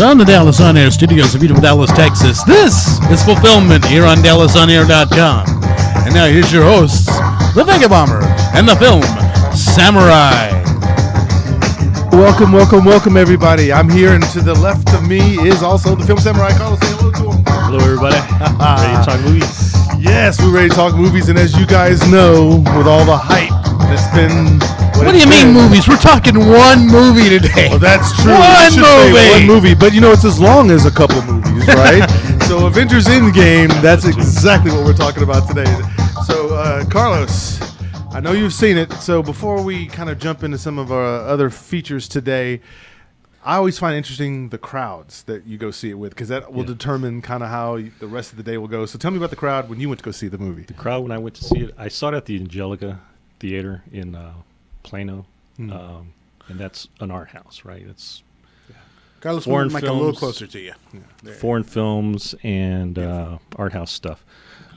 From the Dallas On Air studios of beautiful Dallas, Texas, this is Fulfillment here on DallasOnAir.com. And now here's your hosts, the Vegabomber and the Film Samurai. Welcome, everybody. I'm here, and to the left of me is also the Film Samurai. Carlos, say hello to him. Hello, everybody. Ready to talk movies? Yes, we're ready to talk movies, and as you guys know, with all the hype that's been... What do you mean movies? We're talking one movie today. Well, that's true. One movie. But you know, it's as long as a couple movies, right? So Avengers Endgame, that's exactly what we're talking about today. So, Carlos, I know you've seen it. So before we kind of jump into some of our other features today, I always find interesting the crowds that you go see it with, because that will determine kind of how the rest of the day will go. So tell me about the crowd when you went to go see the movie. The crowd when I went to see it, I saw it at the Angelica Theater in Plano, and that's an art house, right? It's Carlos, foreign films, a little closer to you. Foreign films and art house stuff.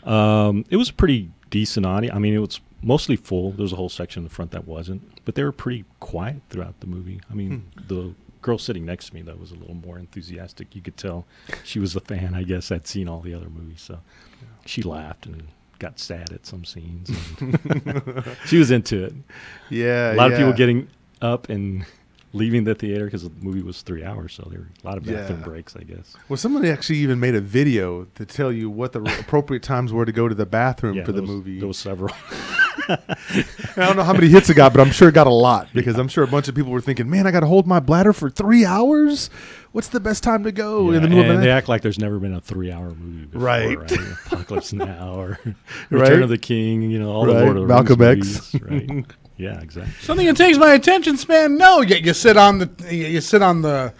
It was a pretty decent audience. I mean, it was mostly full. There was a whole section in the front that wasn't, but they were pretty quiet throughout the movie. I mean, the girl sitting next to me, that was a little more enthusiastic. You could tell she was a fan, I guess. I'd seen all the other movies, so she laughed and got sad at some scenes. She was into it. Yeah, a lot of people getting up and leaving the theater because the movie was 3 hours, so there were a lot of bathroom breaks, I guess. Well, somebody actually even made a video to tell you what the appropriate times were to go to the bathroom for the movie. There was several. I don't know how many hits it got, but I'm sure it got a lot, because I'm sure a bunch of people were thinking, man, I got to hold my bladder for 3 hours? What's the best time to go in the middle of the night? They act like there's never been a 3-hour movie before, right? Apocalypse Now or Right? Return of the King, all the Lord of the Malcolm Rings X. movies, right? Yeah, exactly. Something that takes my attention span? No, you sit on the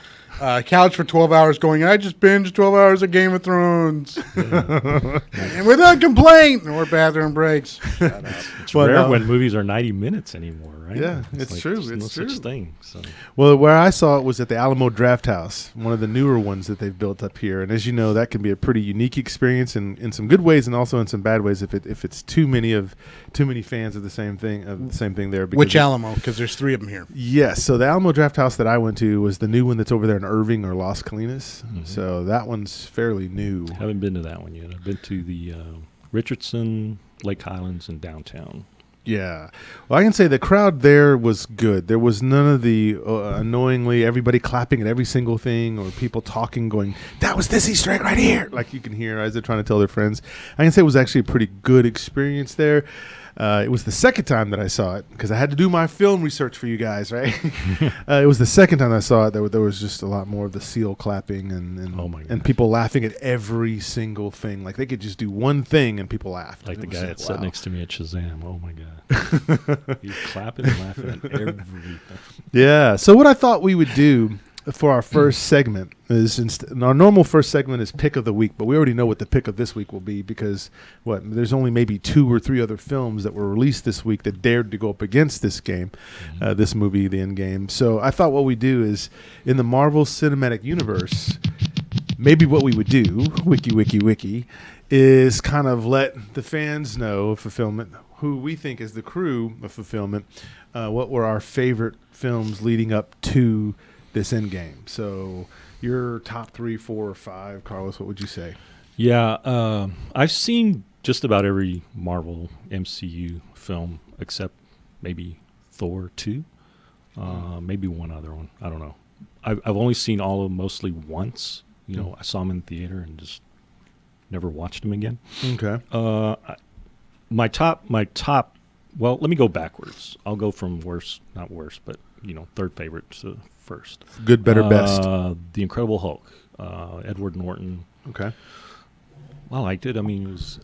couch for 12 hours going, I just binged 12 hours of Game of Thrones. And without complaint, or bathroom breaks. Shut up. It's rare when movies are 90 minutes anymore, right? Yeah, it's true. There's no true. such thing. So. Well, where I saw it was at the Alamo Draft House, one of the newer ones that they've built up here. And as you know, that can be a pretty unique experience in some good ways and also in some bad ways if it's too many fans of the same thing there. Which Alamo? Because there's 3 of them here. Yes. So the Alamo Draft House that I went to was the new one that's over there in Irving or Las Salinas. Mm-hmm. So that one's fairly new. I haven't been to that one yet. I've been to the Richardson, Lake Highlands, and downtown. Yeah. Well, I can say the crowd there was good. There was none of the annoyingly everybody clapping at every single thing or people talking going, that was this Easter egg right here, like you can hear as they're trying to tell their friends. I can say it was actually a pretty good experience there. It was the second time that I saw it because I had to do my film research for you guys, right? It was the second time I saw it. There was just a lot more of the seal clapping and people laughing at every single thing. Like they could just do one thing and people laughed. Like the guy that sat next to me at Shazam. Oh my God. He's clapping and laughing at everything. Yeah. So what I thought we would do for our first segment is our normal first segment is pick of the week, but we already know what the pick of this week will be because there's only maybe 2 or 3 other films that were released this week that dared to go up against this game, this movie, the Endgame. So I thought what we do is in the Marvel Cinematic Universe, maybe what we would do, wiki, is kind of let the fans know of Fulfillment, who we think is the crew of Fulfillment, what were our favorite films leading up to this Endgame. So your top 3, 4, or 5, Carlos, what would you say? Yeah, I've seen just about every Marvel MCU film except maybe Thor 2, maybe one other one. I don't know. I've only seen all of them mostly once. I saw them in theater and just never watched them again. Okay. My top. Well, let me go backwards. I'll go from not worst, but third favorite to first. Good, better, best. The Incredible Hulk, Edward Norton. Okay. I liked it. I mean, it was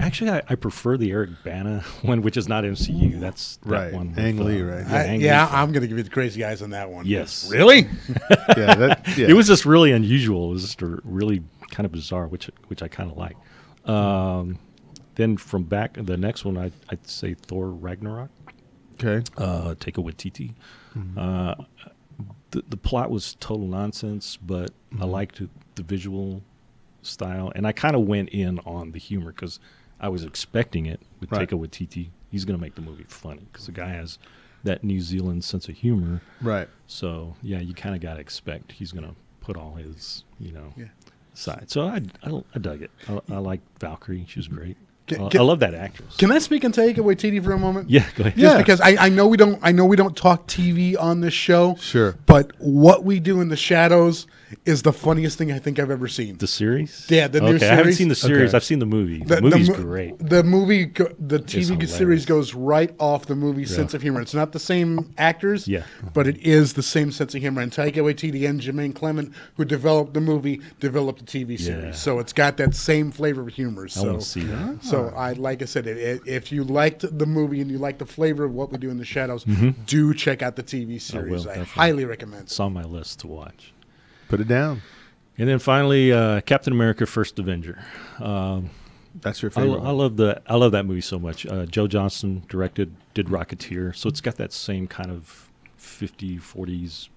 actually I prefer the Eric Bana one, which is not MCU. That's that one. Ang Lee, right? I'm going to give you the crazy eyes on that one. Yes. Really? Yeah. It was just really unusual. It was just really kind of bizarre, which I kind of like. Then from back the next one, I'd say Thor Ragnarok. Okay. Taika Waititi. Mm-hmm. The plot was total nonsense, but I liked the visual style, and I kind of went in on the humor because I was expecting it with Taika Waititi. He's going to make the movie funny because the guy has that New Zealand sense of humor. Right. So, yeah, you kind of got to expect he's going to put all his, Yeah. side. So I dug it. I like Valkyrie. She was great. Can- I love that actress. Can I speak on Taika Waititi for a moment? Yeah, go ahead. Just because I know we don't talk TV on this show. Sure. But what we do in the shadows is the funniest thing I think I've ever seen. The series? Yeah, the new Okay, I haven't series. seen the series. Okay. I've seen the movie. The movie's great. The TV hilarious. series goes right off the movie's sense of humor. It's not the same actors, Yeah. but it is the same sense of humor. And Taika Waititi and Jermaine Clement, who developed the movie, developed the TV series. Yeah. So it's got that same flavor of humor. I want to see that. So like I said, if you liked the movie and you like the flavor of what we do in the shadows, do check out the TV series. I definitely. highly recommend It's on my list to watch. Put it down. And then finally, Captain America: First Avenger. That's your I favorite. love that movie so much. Joe Johnston did Rocketeer, so it's got that same kind of 50s, 40s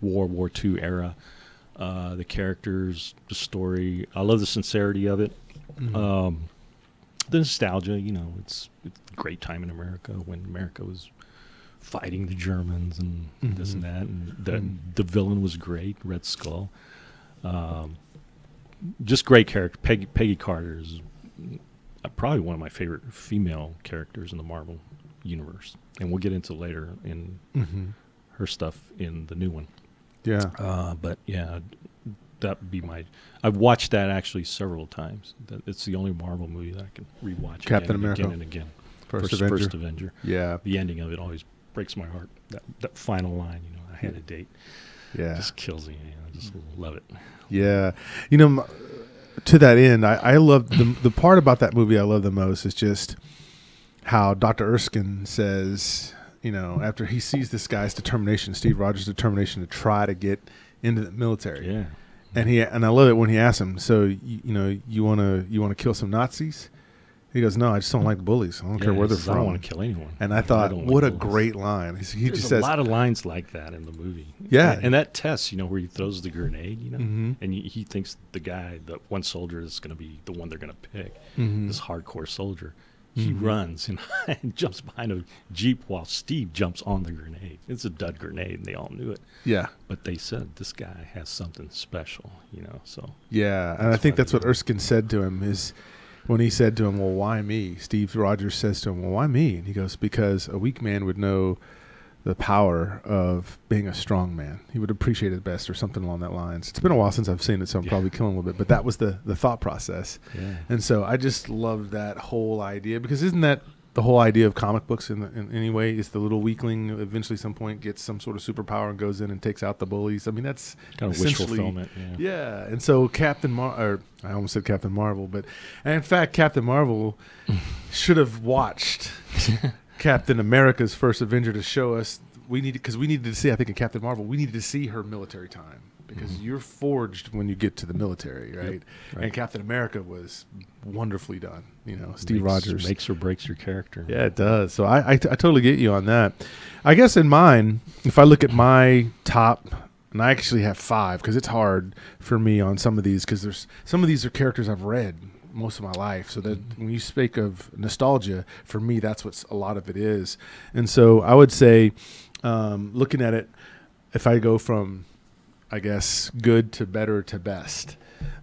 World War II era. The characters, the story. I love the sincerity of it. The nostalgia. It's a great time in America when America was fighting the Germans and this and that, and the villain was great, Red Skull. Just great character. Peggy Carter is probably one of my favorite female characters in the Marvel universe, and we'll get into later in her stuff in the new one. Yeah. But yeah, that'd be I've watched that actually several times. It's the only Marvel movie that I can rewatch Captain again America. and again and again. First Avenger. Yeah. The ending of it always breaks my heart. That final line, I had a date. Yeah. Just kills me. I just love it. Yeah. To that end, I love the part about that movie I love the most is just how Dr. Erskine says, after he sees this guy's determination, Steve Rogers' determination to try to get into the military. Yeah. And I love it when he asks him, so you want to kill some Nazis? He goes, no, I just don't like bullies. I don't care where they're from. I don't want to kill anyone. And I thought, don't what like a bullies. great line. He There's just a says, lot of lines like that in the movie. Yeah. And that test, where he throws the grenade, Mhm. and he thinks the one soldier is going to be the one they're going to pick, Mhm. this hardcore soldier. He runs and jumps behind a Jeep while Steve jumps on the grenade. It's a dud grenade, and they all knew it. yeah. But they said, this guy has something special, so. Yeah, and I think that's what Erskine said to him is when he said to him, well, why me? Steve Rogers says to him, well, why me? And he goes, because a weak man would know the power of being a strong man. He would appreciate it best or something along that lines. It's been a while since I've seen it, so I'm probably killing a little bit. But that was the thought process. Yeah. And so I just loved that whole idea because isn't that the whole idea of comic books in any way is the little weakling eventually some point gets some sort of superpower and goes in and takes out the bullies. I mean, that's Kind of wish essentially fulfillment. Yeah. yeah, and so I almost said Captain Marvel, but and in fact, Captain Marvel should have watched Captain America's First Avenger to show us we needed to see. I think in Captain Marvel, we needed to see her military time because you're forged when you get to the military, right? Yep, right. And Captain America was wonderfully done. Steve Rogers makes or breaks your character. yeah, it does. So I totally get you on that. I guess in mine, if I look at my top, and I actually have 5 because it's hard for me on some of these because some of these are characters I've read most of my life. So that when you speak of nostalgia, for me, that's what a lot of it is. And so I would say, looking at it, if I go from, I guess, good to better to best,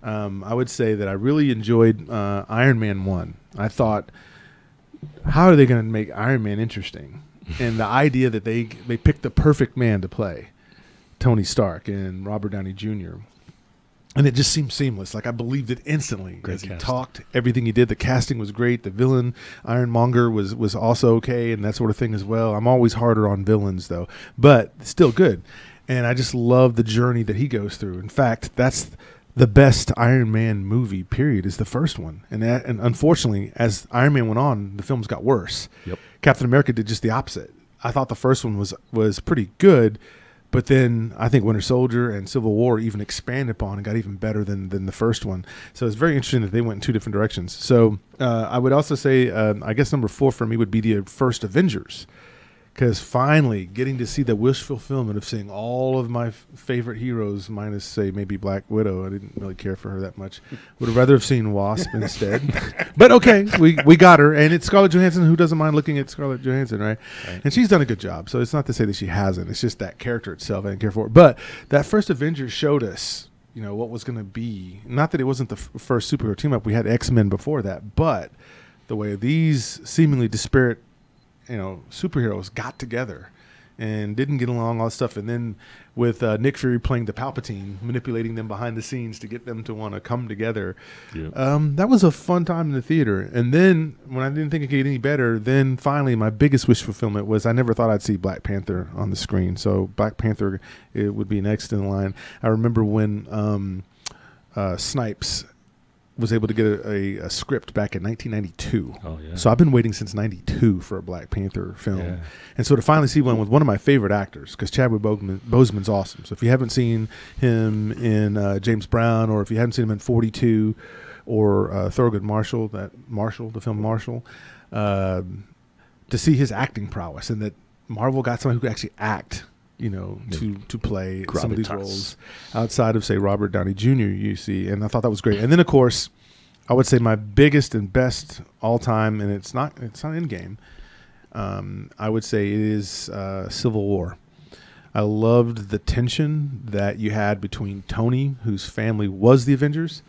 I would say that I really enjoyed Iron Man 1. I thought, how are they going to make Iron Man interesting? And the idea that they picked the perfect man to play, Tony Stark and Robert Downey Jr., and it just seemed seamless. Like I believed it instantly Great as he casting. talked. Everything he did, the casting was great. The villain, Ironmonger, was also okay, and that sort of thing as well. I'm always harder on villains though, but still good. And I just love the journey that he goes through. In fact, that's the best Iron Man movie. Period. Is the first one, and unfortunately, as Iron Man went on, the films got worse. Yep. Captain America did just the opposite. I thought the first one was pretty good. But then I think Winter Soldier and Civil War even expanded upon and got even better than the first one. So it's very interesting that they went in 2 different directions. So I would also say, I guess number 4 for me would be the first Avengers. because finally getting to see the wish fulfillment of seeing all of my favorite heroes, minus say maybe Black Widow. I didn't really care for her that much. Would have rather have seen Wasp instead. But okay, we got her, and it's Scarlett Johansson. Who doesn't mind looking at Scarlett Johansson, right? And she's done a good job. So it's not to say that she hasn't. It's just that character itself I didn't care for. But that first Avengers showed us, what was going to be. Not that it wasn't the first superhero team up. We had X-Men before that, but the way these seemingly disparate superheroes got together and didn't get along, all that stuff. And then with Nick Fury playing the Palpatine, manipulating them behind the scenes to get them to want to come together. Yep. That was a fun time in the theater. And then when I didn't think it could get any better, then finally my biggest wish fulfillment was I never thought I'd see Black Panther on the screen. So Black Panther, it would be next in line. I remember when Snipes was able to get a script back in 1992. Oh, yeah. So I've been waiting since 92 for a Black Panther film. Yeah. And so to finally see one with one of my favorite actors, because Chadwick Boseman's awesome. So if you haven't seen him in James Brown, or if you haven't seen him in 42, or Thurgood Marshall, the film Marshall, to see his acting prowess, and that Marvel got someone who could actually act, to play Gravitas. some of these roles outside of, say, Robert Downey Jr., you see. And I thought that was great. And then, of course, I would say my biggest and best all-time, and it's not Endgame, I would say it is Civil War. I loved the tension that you had between Tony, whose family was the Avengers,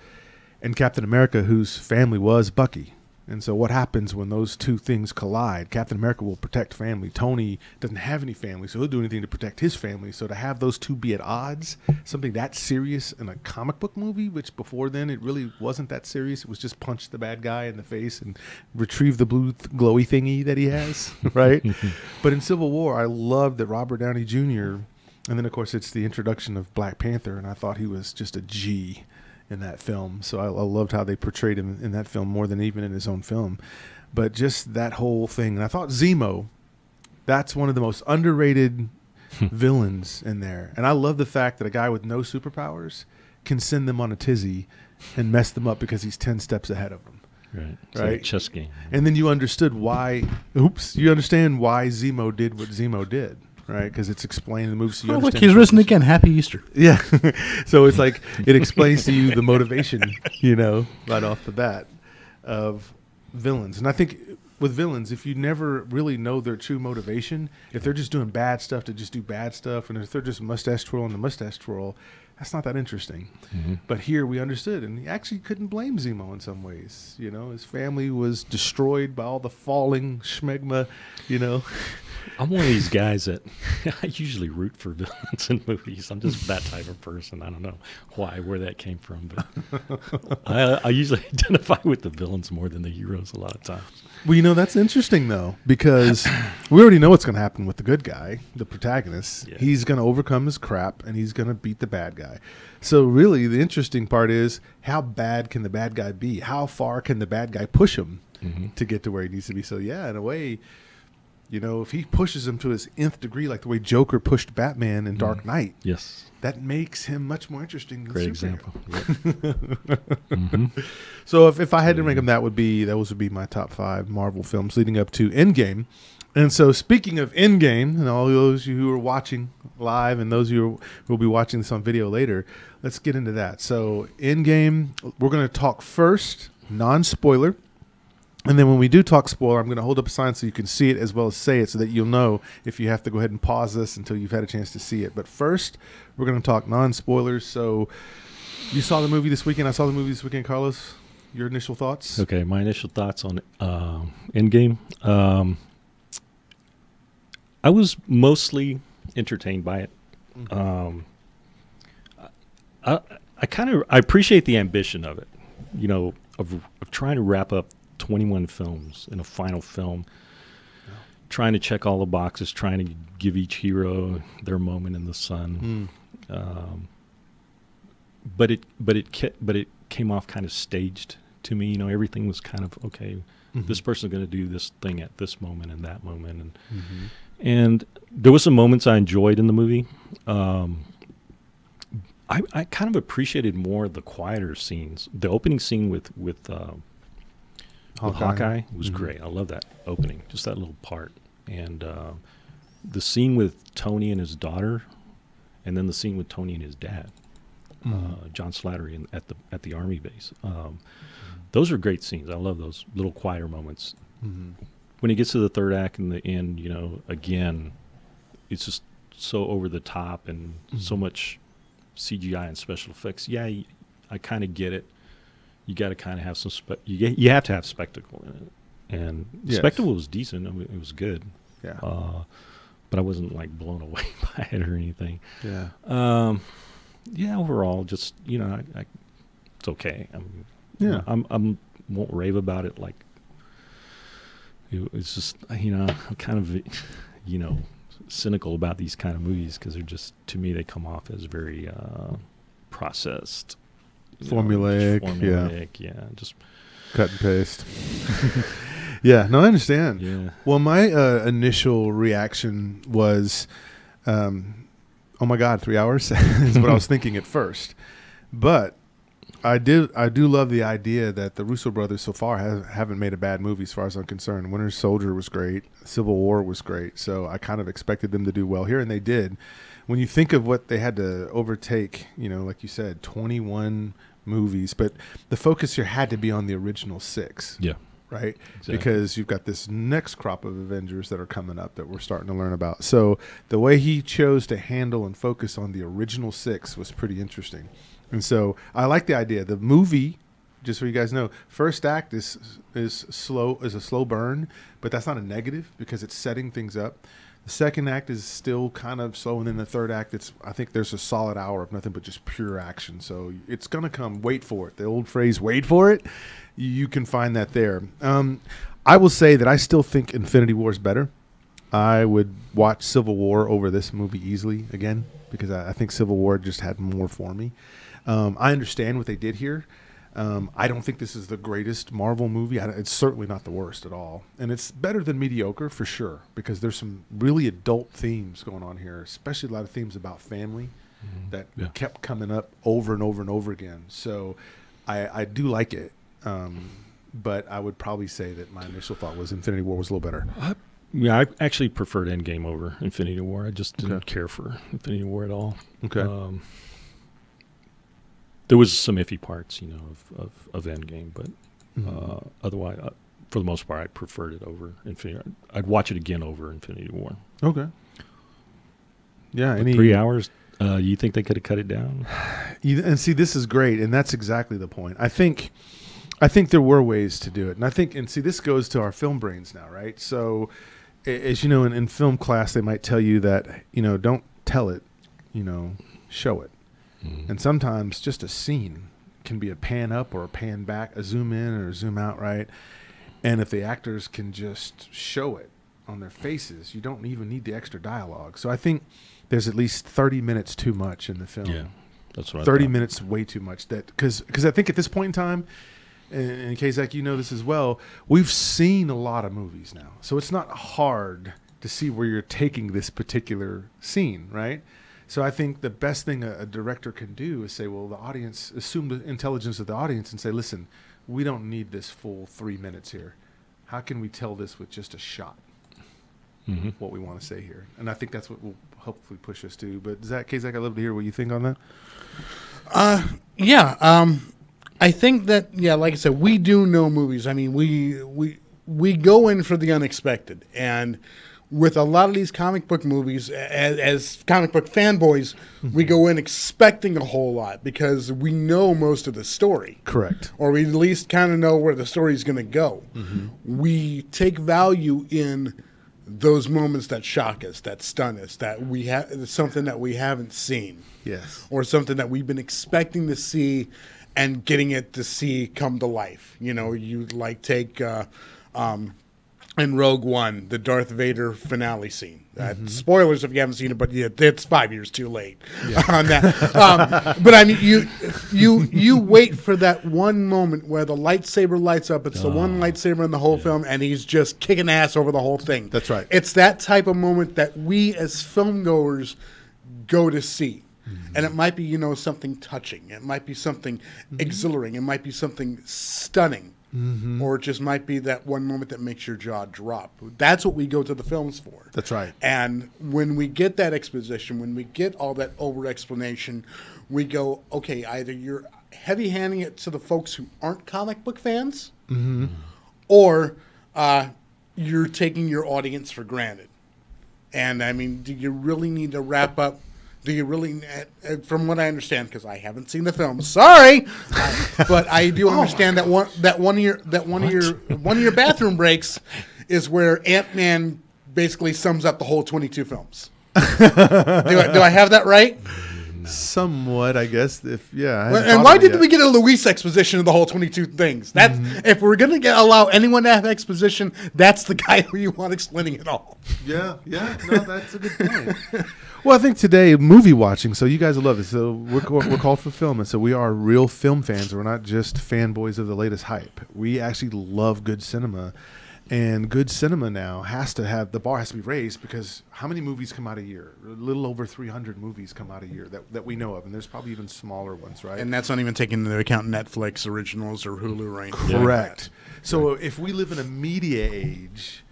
and Captain America, whose family was Bucky. And so what happens when those two things collide? Captain America will protect family. Tony doesn't have any family, so he'll do anything to protect his family. So to have those two be at odds, something that serious in a comic book movie, which before then it really wasn't that serious. It was just punch the bad guy in the face and retrieve the blue glowy thingy that he has, right? But in Civil War, I loved that Robert Downey Jr., and then, of course, it's the introduction of Black Panther, and I thought he was just a G in that film. So I loved how they portrayed him in that film more than even in his own film. But just that whole thing. And I thought Zemo, that's one of the most underrated villains in there. And I love the fact that a guy with no superpowers can send them on a tizzy and mess them up because he's 10 steps ahead of them. Right. It's Right. like a chess game. And then you understand why Zemo did what Zemo did. Right, because it's explained in the movie. So you Look, understand he's risen again. Happy Easter. Yeah. So it's like it explains to you the motivation, right off the bat of villains. And I think with villains, if you never really know their true motivation, if they're just doing bad stuff to just do bad stuff, and if they're just mustache twirling the mustache twirl, that's not that interesting. Mm-hmm. But here we understood, and he actually couldn't blame Zemo in some ways. His family was destroyed by all the falling schmegma, I'm one of these guys that I usually root for villains in movies. I'm just that type of person. I don't know where that came from, but I usually identify with the villains more than the heroes a lot of times. Well, that's interesting, though, because we already know what's going to happen with the good guy, the protagonist. Yeah. He's going to overcome his crap, and he's going to beat the bad guy. So really, the interesting part is, how bad can the bad guy be? How far can the bad guy push him to get to where he needs to be? So, yeah, in a way, if he pushes him to his nth degree, like the way Joker pushed Batman in Dark Knight, yes, that makes him much more interesting than Great superhero. example. Yep. So if I had to rank them, those would be my top 5 Marvel films leading up to Endgame. And so speaking of Endgame, and all those of you who are watching live and those of you who will be watching this on video later, let's get into that. So Endgame, we're going to talk first, non-spoiler. And then when we do talk spoiler, I'm going to hold up a sign so you can see it as well as say it, so that you'll know if you have to go ahead and pause this until you've had a chance to see it. But first, we're going to talk non-spoilers. So you saw the movie this weekend. I saw the movie this weekend. Carlos, your initial thoughts? Okay, my initial thoughts on Endgame. I was mostly entertained by it. Mm-hmm. I appreciate the ambition of it, of trying to wrap up 21 films in a final film, trying to check all the boxes, trying to give each hero their moment in the sun. But it came off kind of staged to me. Everything was kind of okay. This person's going to do this thing at this moment and that moment, and there was some moments I enjoyed in the movie. I kind of appreciated more the quieter scenes. The opening scene with Hawkeye was great. I love that opening, just that little part. And the scene with Tony and his daughter, and then the scene with Tony and his dad, John Slattery at the army base. Those are great scenes. I love those little quieter moments. When it gets to the third act and the end, again, it's just so over the top and so much CGI and special effects. Yeah, I kind of get it. You got to kind of have some you have to have spectacle in it, and the spectacle was decent. I mean, it was good. Yeah. But I wasn't like blown away by it or anything. Yeah. Yeah. Overall, just it's okay. I mean, Yeah. I'm won't rave about it. Like it's just I'm kind of cynical about these kind of movies because they're just, to me, they come off as very processed, formulaic. Yeah, just cut and paste. Yeah, no, I understand. Yeah. Well, my initial reaction was, oh my God, 3 hours is what I was thinking at first. But I do love the idea that the Russo brothers so far haven't made a bad movie as far as I'm concerned. Winter Soldier was great. Civil War was great. So I kind of expected them to do well here, and they did. When you think of what they had to overtake, like you said, 21 movies, but the focus here had to be on the original 6. Yeah. Right? Exactly. Because you've got this next crop of Avengers that are coming up that we're starting to learn about. So the way he chose to handle and focus on the original 6 was pretty interesting. And so I like the idea. The movie, just so you guys know, first act is a slow burn, but that's not a negative because it's setting things up. The second act is still kind of slow, and then the third act, I think there's a solid hour of nothing but just pure action. So it's going to come. Wait for it. The old phrase, wait for it. You can find that there. I will say that I still think Infinity War is better. I would watch Civil War over this movie easily again because I think Civil War just had more for me. I understand what they did here. I don't think this is the greatest Marvel movie. It's certainly not the worst at all. And it's better than mediocre for sure because there's some really adult themes going on here, especially a lot of themes about family that kept coming up over and over and over again. So I do like it. But I would probably say that my initial thought was Infinity War was a little better. Yeah, I actually preferred Endgame over Infinity War. I just didn't care for Infinity War at all. Okay. There was some iffy parts, of Endgame, but otherwise, for the most part, I preferred it over Infinity. I'd watch it again over Infinity War. Okay. Yeah. 3 hours. You think they could have cut it down? And see, this is great, and that's exactly the point. I think there were ways to do it, and see, this goes to our film brains now, right? So, as you know, in film class, they might tell you that don't tell it, show it. And sometimes just a scene can be a pan up or a pan back, a zoom in or a zoom out, right? And if the actors can just show it on their faces, you don't even need the extra dialogue. So I think there's at least 30 minutes too much in the film. Yeah, that's what 30 minutes way too much. Because I think at this point in time, and in case Zach, you know this as well, we've seen a lot of movies now. So it's not hard to see where you're taking this particular scene, right? So I think the best thing a director can do is say, well, the audience, assume the intelligence of the audience and say, listen, we don't need this full 3 minutes here. How can we tell this with just a shot? What we want to say here. And I think that's what will hopefully push us to. But Zach, I'd love to hear what you think on that. I think that, like I said, we do know movies. I mean, we go in for the unexpected. And with a lot of these comic book movies, as comic book fanboys, we go in expecting a whole lot because we know most of the story. Correct. Or we at least kind of know where the story is going to go. We take value in those moments that shock us, that stun us, that we have something that we haven't seen. Yes. Or something that we've been expecting to see and getting it to see come to life. You take in Rogue One, the Darth Vader finale scene. Spoilers if you haven't seen it, but it's 5 years too late on that. But I mean, you wait for that one moment where the lightsaber lights up. It's the one lightsaber in the whole film, and he's just kicking ass over the whole thing. That's right. It's that type of moment that we as film goers go to see. And it might be, something touching. It might be something exhilarating. It might be something stunning. or it just might be that one moment that makes your jaw drop. That's what we go to the films for. That's right. And when we get that exposition, when we get all that over explanation, we go, okay, either you're heavy handing it to the folks who aren't comic book fans, or you're taking your audience for granted. And I mean, do you really need to wrap up? Do you really, from what I understand, because I haven't seen the film, sorry, but I do understand that one of your bathroom breaks is where Ant-Man basically sums up the whole 22 films. Do I have that right? Somewhat, I guess. And why didn't we get a Luis exposition of the whole 22 things? That's if we're going to allow anyone to have exposition, that's the guy who you want explaining it all. Yeah. No, that's a good point. Well, I think today, movie watching, so you guys will love this. So we're called Fulfillment, so we are real film fans. We're not just fanboys of the latest hype. We actually love good cinema. And good cinema now the bar has to be raised, because how many movies come out a year? A little over 300 movies come out a year that we know of, and there's probably even smaller ones, right? And that's not even taking into account Netflix originals or Hulu or anything. Correct. So if we live in a media age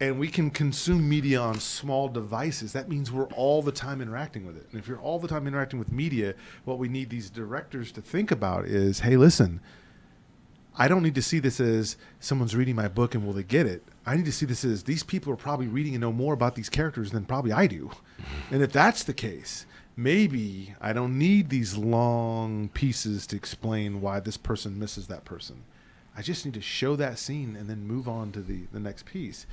and we can consume media on small devices, that means we're all the time interacting with it. And if you're all the time interacting with media, what we need these directors to think about is, hey, listen, I don't need to see this as someone's reading my book and will they get it. I need to see this as these people are probably reading and know more about these characters than probably I do. And if that's the case, maybe I don't need these long pieces to explain why this person misses that person. I just need to show that scene and then move on to the next piece.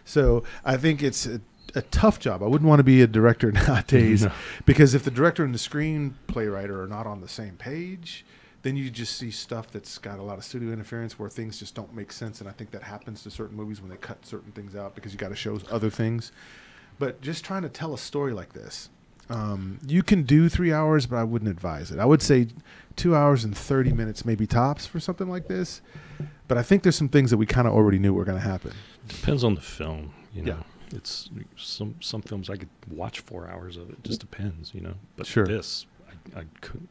So I think it's a tough job. I wouldn't want to be a director nowadays, because if the director and the screenplay writer are not on the same page, then you just see stuff that's got a lot of studio interference where things just don't make sense. And I think that happens to certain movies when they cut certain things out because you got to show other things. But just trying to tell a story like this, you can do 3 hours, but I wouldn't advise it. I would say 2 hours and 30 minutes maybe tops for something like this. But I think there's some things that we kind of already knew were going to happen. Depends on the film, you know. Yeah. It's some films I could watch 4 hours of. It just depends, you know. But Sure. this, I couldn't.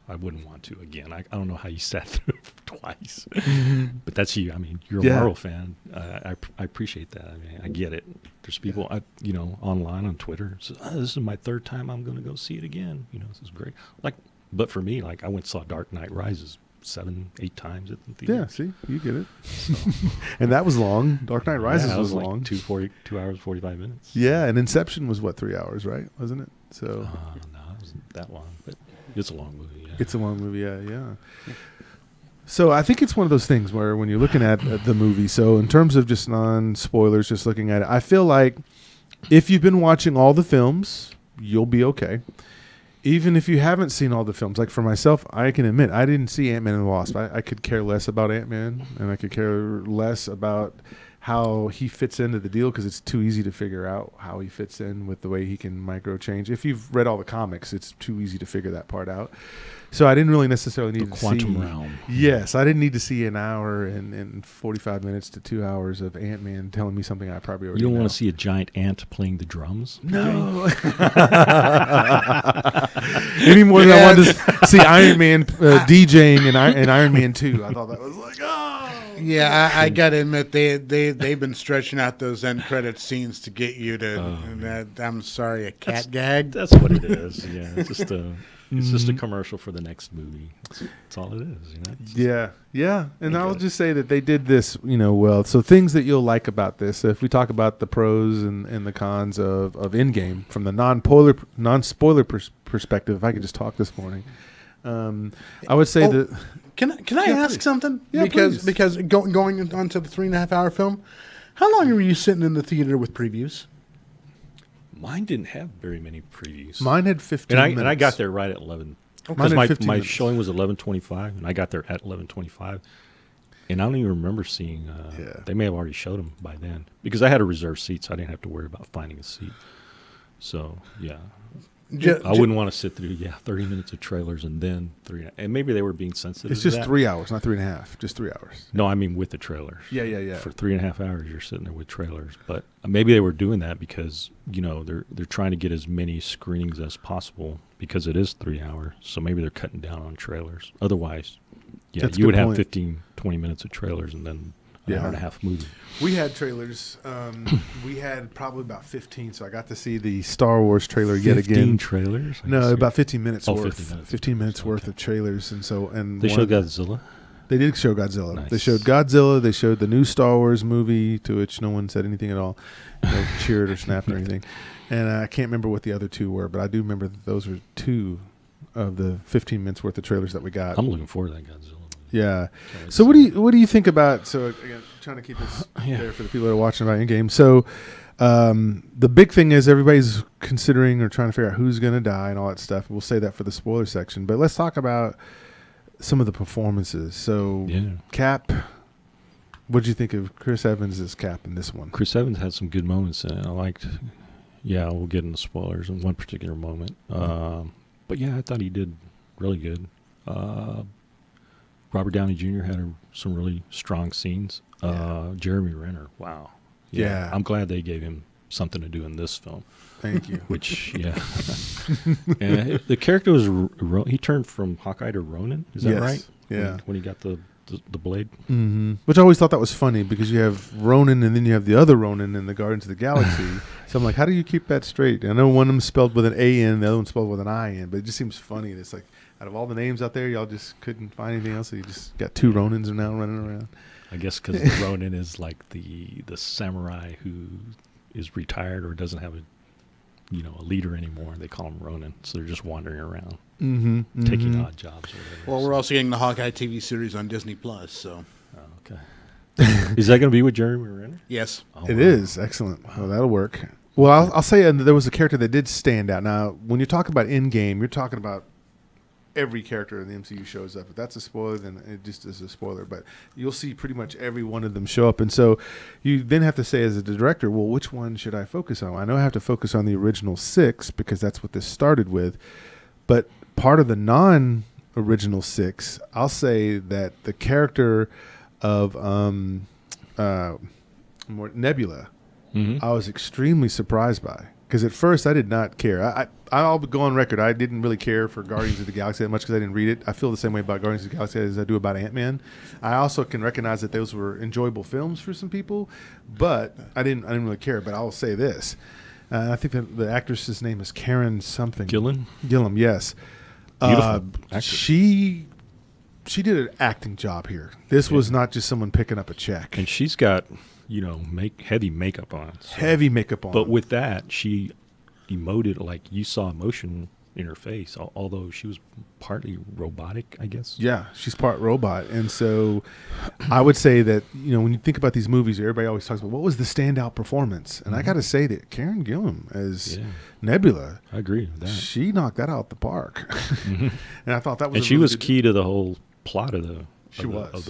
I wouldn't want to again. I don't know how you sat through it twice, but that's you. I mean, you're a Marvel fan. I appreciate that. I mean, I get it. There's people, online on Twitter. Says, this is my third time. I'm going to go see it again. You know, this is great. But for me, I went and saw Dark Knight Rises 7-8 times at the theater. Yeah, see, you get it. So. And that was long. Dark Knight Rises was long. 2 hours 45 minutes. Yeah, and Inception was 3 hours, right? Wasn't it? So no, it wasn't that long, but it's a long movie. Yeah. It's a long movie. Yeah. So I think it's one of those things where when you're looking at the movie, so in terms of just non-spoilers, just looking at it, I feel like if you've been watching all the films, you'll be okay. Even if you haven't seen all the films, like for myself, I can admit I didn't see Ant-Man and the Wasp. I could care less about Ant-Man, and I could care less about how he fits into the deal, because it's too easy to figure out how he fits in with the way he can micro change. If you've read all the comics, it's too easy to figure that part out. So I didn't really necessarily need to see... The quantum realm. Yes, I didn't need to see an hour and 45 minutes to 2 hours of Ant-Man telling me something I probably already know. You don't want to see a giant ant playing the drums? No. Any more than I wanted to see Iron Man DJing in Iron Man 2. I thought that was like, oh. Yeah, I gotta admit they've been stretching out those end credit scenes to get you to. I'm sorry, a cat gag. That's what it is. Yeah, it's just a commercial for the next movie. That's all it is. You know? Yeah. And I'll just say that they did this, well. So things that you'll like about this. If we talk about the pros and the cons of Endgame from the non-spoiler perspective, if I could just talk this morning, I would say that. Can I ask please. something? Yeah, because going on to the 3.5 hour film, how long were you sitting in the theater with previews? Mine didn't have very many previews. Mine had 15 minutes. And I got there right at 11. Because my showing was 11:25, and I got there at 11:25. And I don't even remember seeing. They may have already showed them by then, because I had a reserved seat, so I didn't have to worry about finding a seat. So yeah. I wouldn't want to sit through 30 minutes of trailers and then 3. And maybe they were being sensitive. It's just 3 hours, not 3.5. Just 3 hours. No, I mean with the trailers. Yeah. For 3.5 hours, you're sitting there with trailers. But maybe they were doing that because they're trying to get as many screenings as possible, because it is 3 hours. So maybe they're cutting down on trailers. Otherwise, Yeah, That's a you would good have point. 15, 20 minutes of trailers and then an hour and a half movie. We had trailers. We had probably about 15, so I got to see the Star Wars trailer yet 15 again. trailers? No, about 15 minutes Oh, worth. 15 minutes. 15 minutes worth Okay. of trailers, and They showed Godzilla. They did show Godzilla. Nice. They showed Godzilla. They showed the new Star Wars movie, to which no one said anything at all, no cheered or snapped or anything. And I can't remember what the other two were, but I do remember that those were two of the 15 minutes worth of trailers that we got. I'm looking forward to that Godzilla. Yeah. Can't wait So to what do you think about? So again, trying to keep this there for the people that are watching about Endgame. So the big thing is everybody's considering or trying to figure out who's going to die and all that stuff. We'll say that for the spoiler section, but let's talk about some of the performances. So Cap, what did you think of Chris Evans as Cap in this one? Chris Evans had some good moments in it. I liked. Yeah, we'll get into spoilers in one particular moment. But yeah, I thought he did really good. Robert Downey Jr. had some really strong scenes. Jeremy Renner, wow. Yeah. I'm glad they gave him something to do in this film. Thank you. Which, yeah. And the character was, he turned from Hawkeye to Ronin, is that Yes. right? Yeah. When he got the blade? Mm-hmm. Which I always thought that was funny because you have Ronin and then you have the other Ronin in the Guardians of the Galaxy. So I'm like, how do you keep that straight? I know one of them spelled with an A in, the other one spelled with an I in, but it just seems funny. It's like, out of all the names out there, y'all just couldn't find anything else, so you just got two Ronins are now running around. I guess because the Ronin is like the samurai who is retired or doesn't have a leader anymore. They call him Ronin, so they're just wandering around, taking odd jobs or whatever. Well, we're also getting the Hawkeye TV series on Disney Plus, so Oh, okay. Is that going to be with Jeremy Renner? yes. Oh, It wow. is excellent. Well, that'll work. Well, I'll say there was a character that did stand out. Now, when you talk about Endgame, you're talking about every character in the MCU shows up. If that's a spoiler, then it just is a spoiler. But you'll see pretty much every one of them show up. And so you then have to say as a director, well, which one should I focus on? I know I have to focus on the original 6 because that's what this started with. But part of the non-original 6, I'll say that the character of Nebula, I was extremely surprised by. Because at first I did not care. I'll go on record. I didn't really care for Guardians of the Galaxy that much because I didn't read it. I feel the same way about Guardians of the Galaxy as I do about Ant-Man. I also can recognize that those were enjoyable films for some people, but I didn't really care. But I will say this. I think that the actress's name is Karen something. Gillan? Gillan, yes. Beautiful actress. She did an acting job here. This was not just someone picking up a check. And she's got, heavy makeup on. So. Heavy makeup on. But with that, she emoted, like you saw emotion in her face, although she was partly robotic, I guess. Yeah, she's part robot. And so I would say that, when you think about these movies, everybody always talks about what was the standout performance. And I got to say that Karen Gillan as Nebula, I agree with that. she knocked that out the park. And I thought that was And she was key to the whole plot of the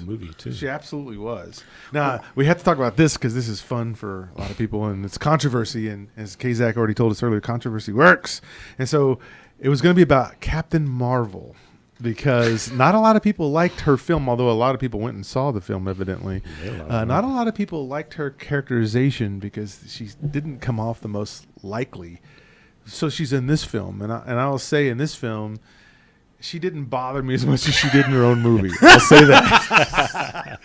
movie, too. She absolutely was. Now, we have to talk about this because this is fun for a lot of people, and it's controversy. And as Kazak already told us earlier, controversy works. And so it was going to be about Captain Marvel because not a lot of people liked her film, although a lot of people went and saw the film, evidently. Not a lot of people liked her characterization because she didn't come off the most likely. So she's in this film. And I'll say in this film, she didn't bother me as much as she did in her own movie. I'll say that.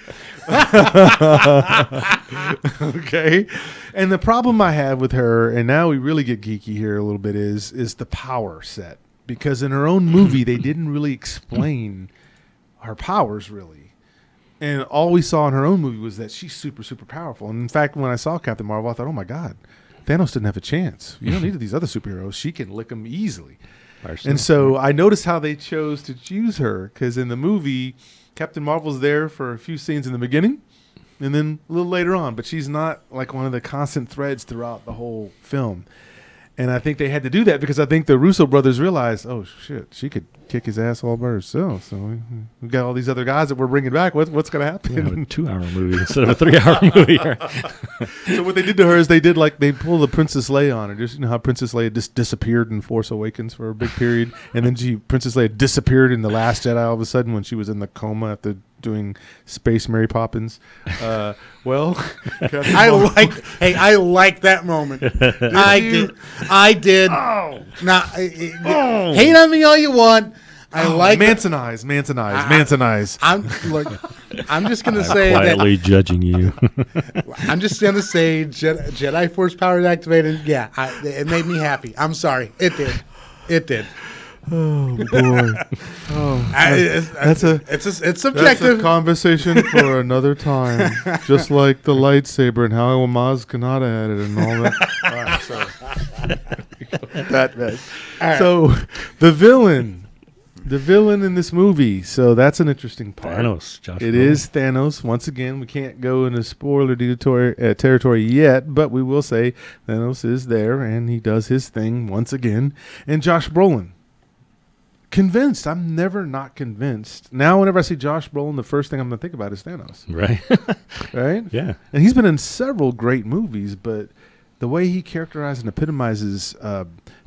Okay. And the problem I have with her, and now we really get geeky here a little bit, is the power set. Because in her own movie, they didn't really explain her powers, really. And all we saw in her own movie was that she's super, super powerful. And in fact, when I saw Captain Marvel, I thought, oh my God, Thanos didn't have a chance. You don't need these other superheroes. She can lick them easily. And so I noticed how they chose to choose her because in the movie, Captain Marvel's there for a few scenes in the beginning and then a little later on, but she's not like one of the constant threads throughout the whole film. And I think they had to do that because I think the Russo brothers realized, oh, shit, she could kick his ass all by herself. So we got all these other guys that we're bringing back. What's going to happen? Yeah, a 2-hour movie instead of a 3-hour movie. So what they did to her is they pulled the Princess Leia on her. Just how Princess Leia just disappeared in Force Awakens for a big period. And then Princess Leia disappeared in The Last Jedi all of a sudden when she was in the coma after doing Space Mary Poppins. I like that moment. I did. Oh. Now, hate on me all you want. I like Mansonize. I'm just gonna I'm say quietly judging you. I'm just gonna say Jedi Force powers activated. Yeah, it made me happy. I'm sorry, it did. Oh boy. It's That's subjective. a conversation for another time. Just like the lightsaber and how Maz Kanata had it and all that. All right, so that mess. right. So the villain in this movie. So that's an interesting part. Thanos, Josh. It Brolin. is Thanos. Once again, we can't go into spoiler territory yet, but we will say Thanos is there and he does his thing once again. And Josh Brolin. Convinced. I'm never not convinced. Now, whenever I see Josh Brolin, the first thing I'm going to think about is Thanos. Right. Right? Yeah. And he's been in several great movies, but the way he characterizes and epitomizes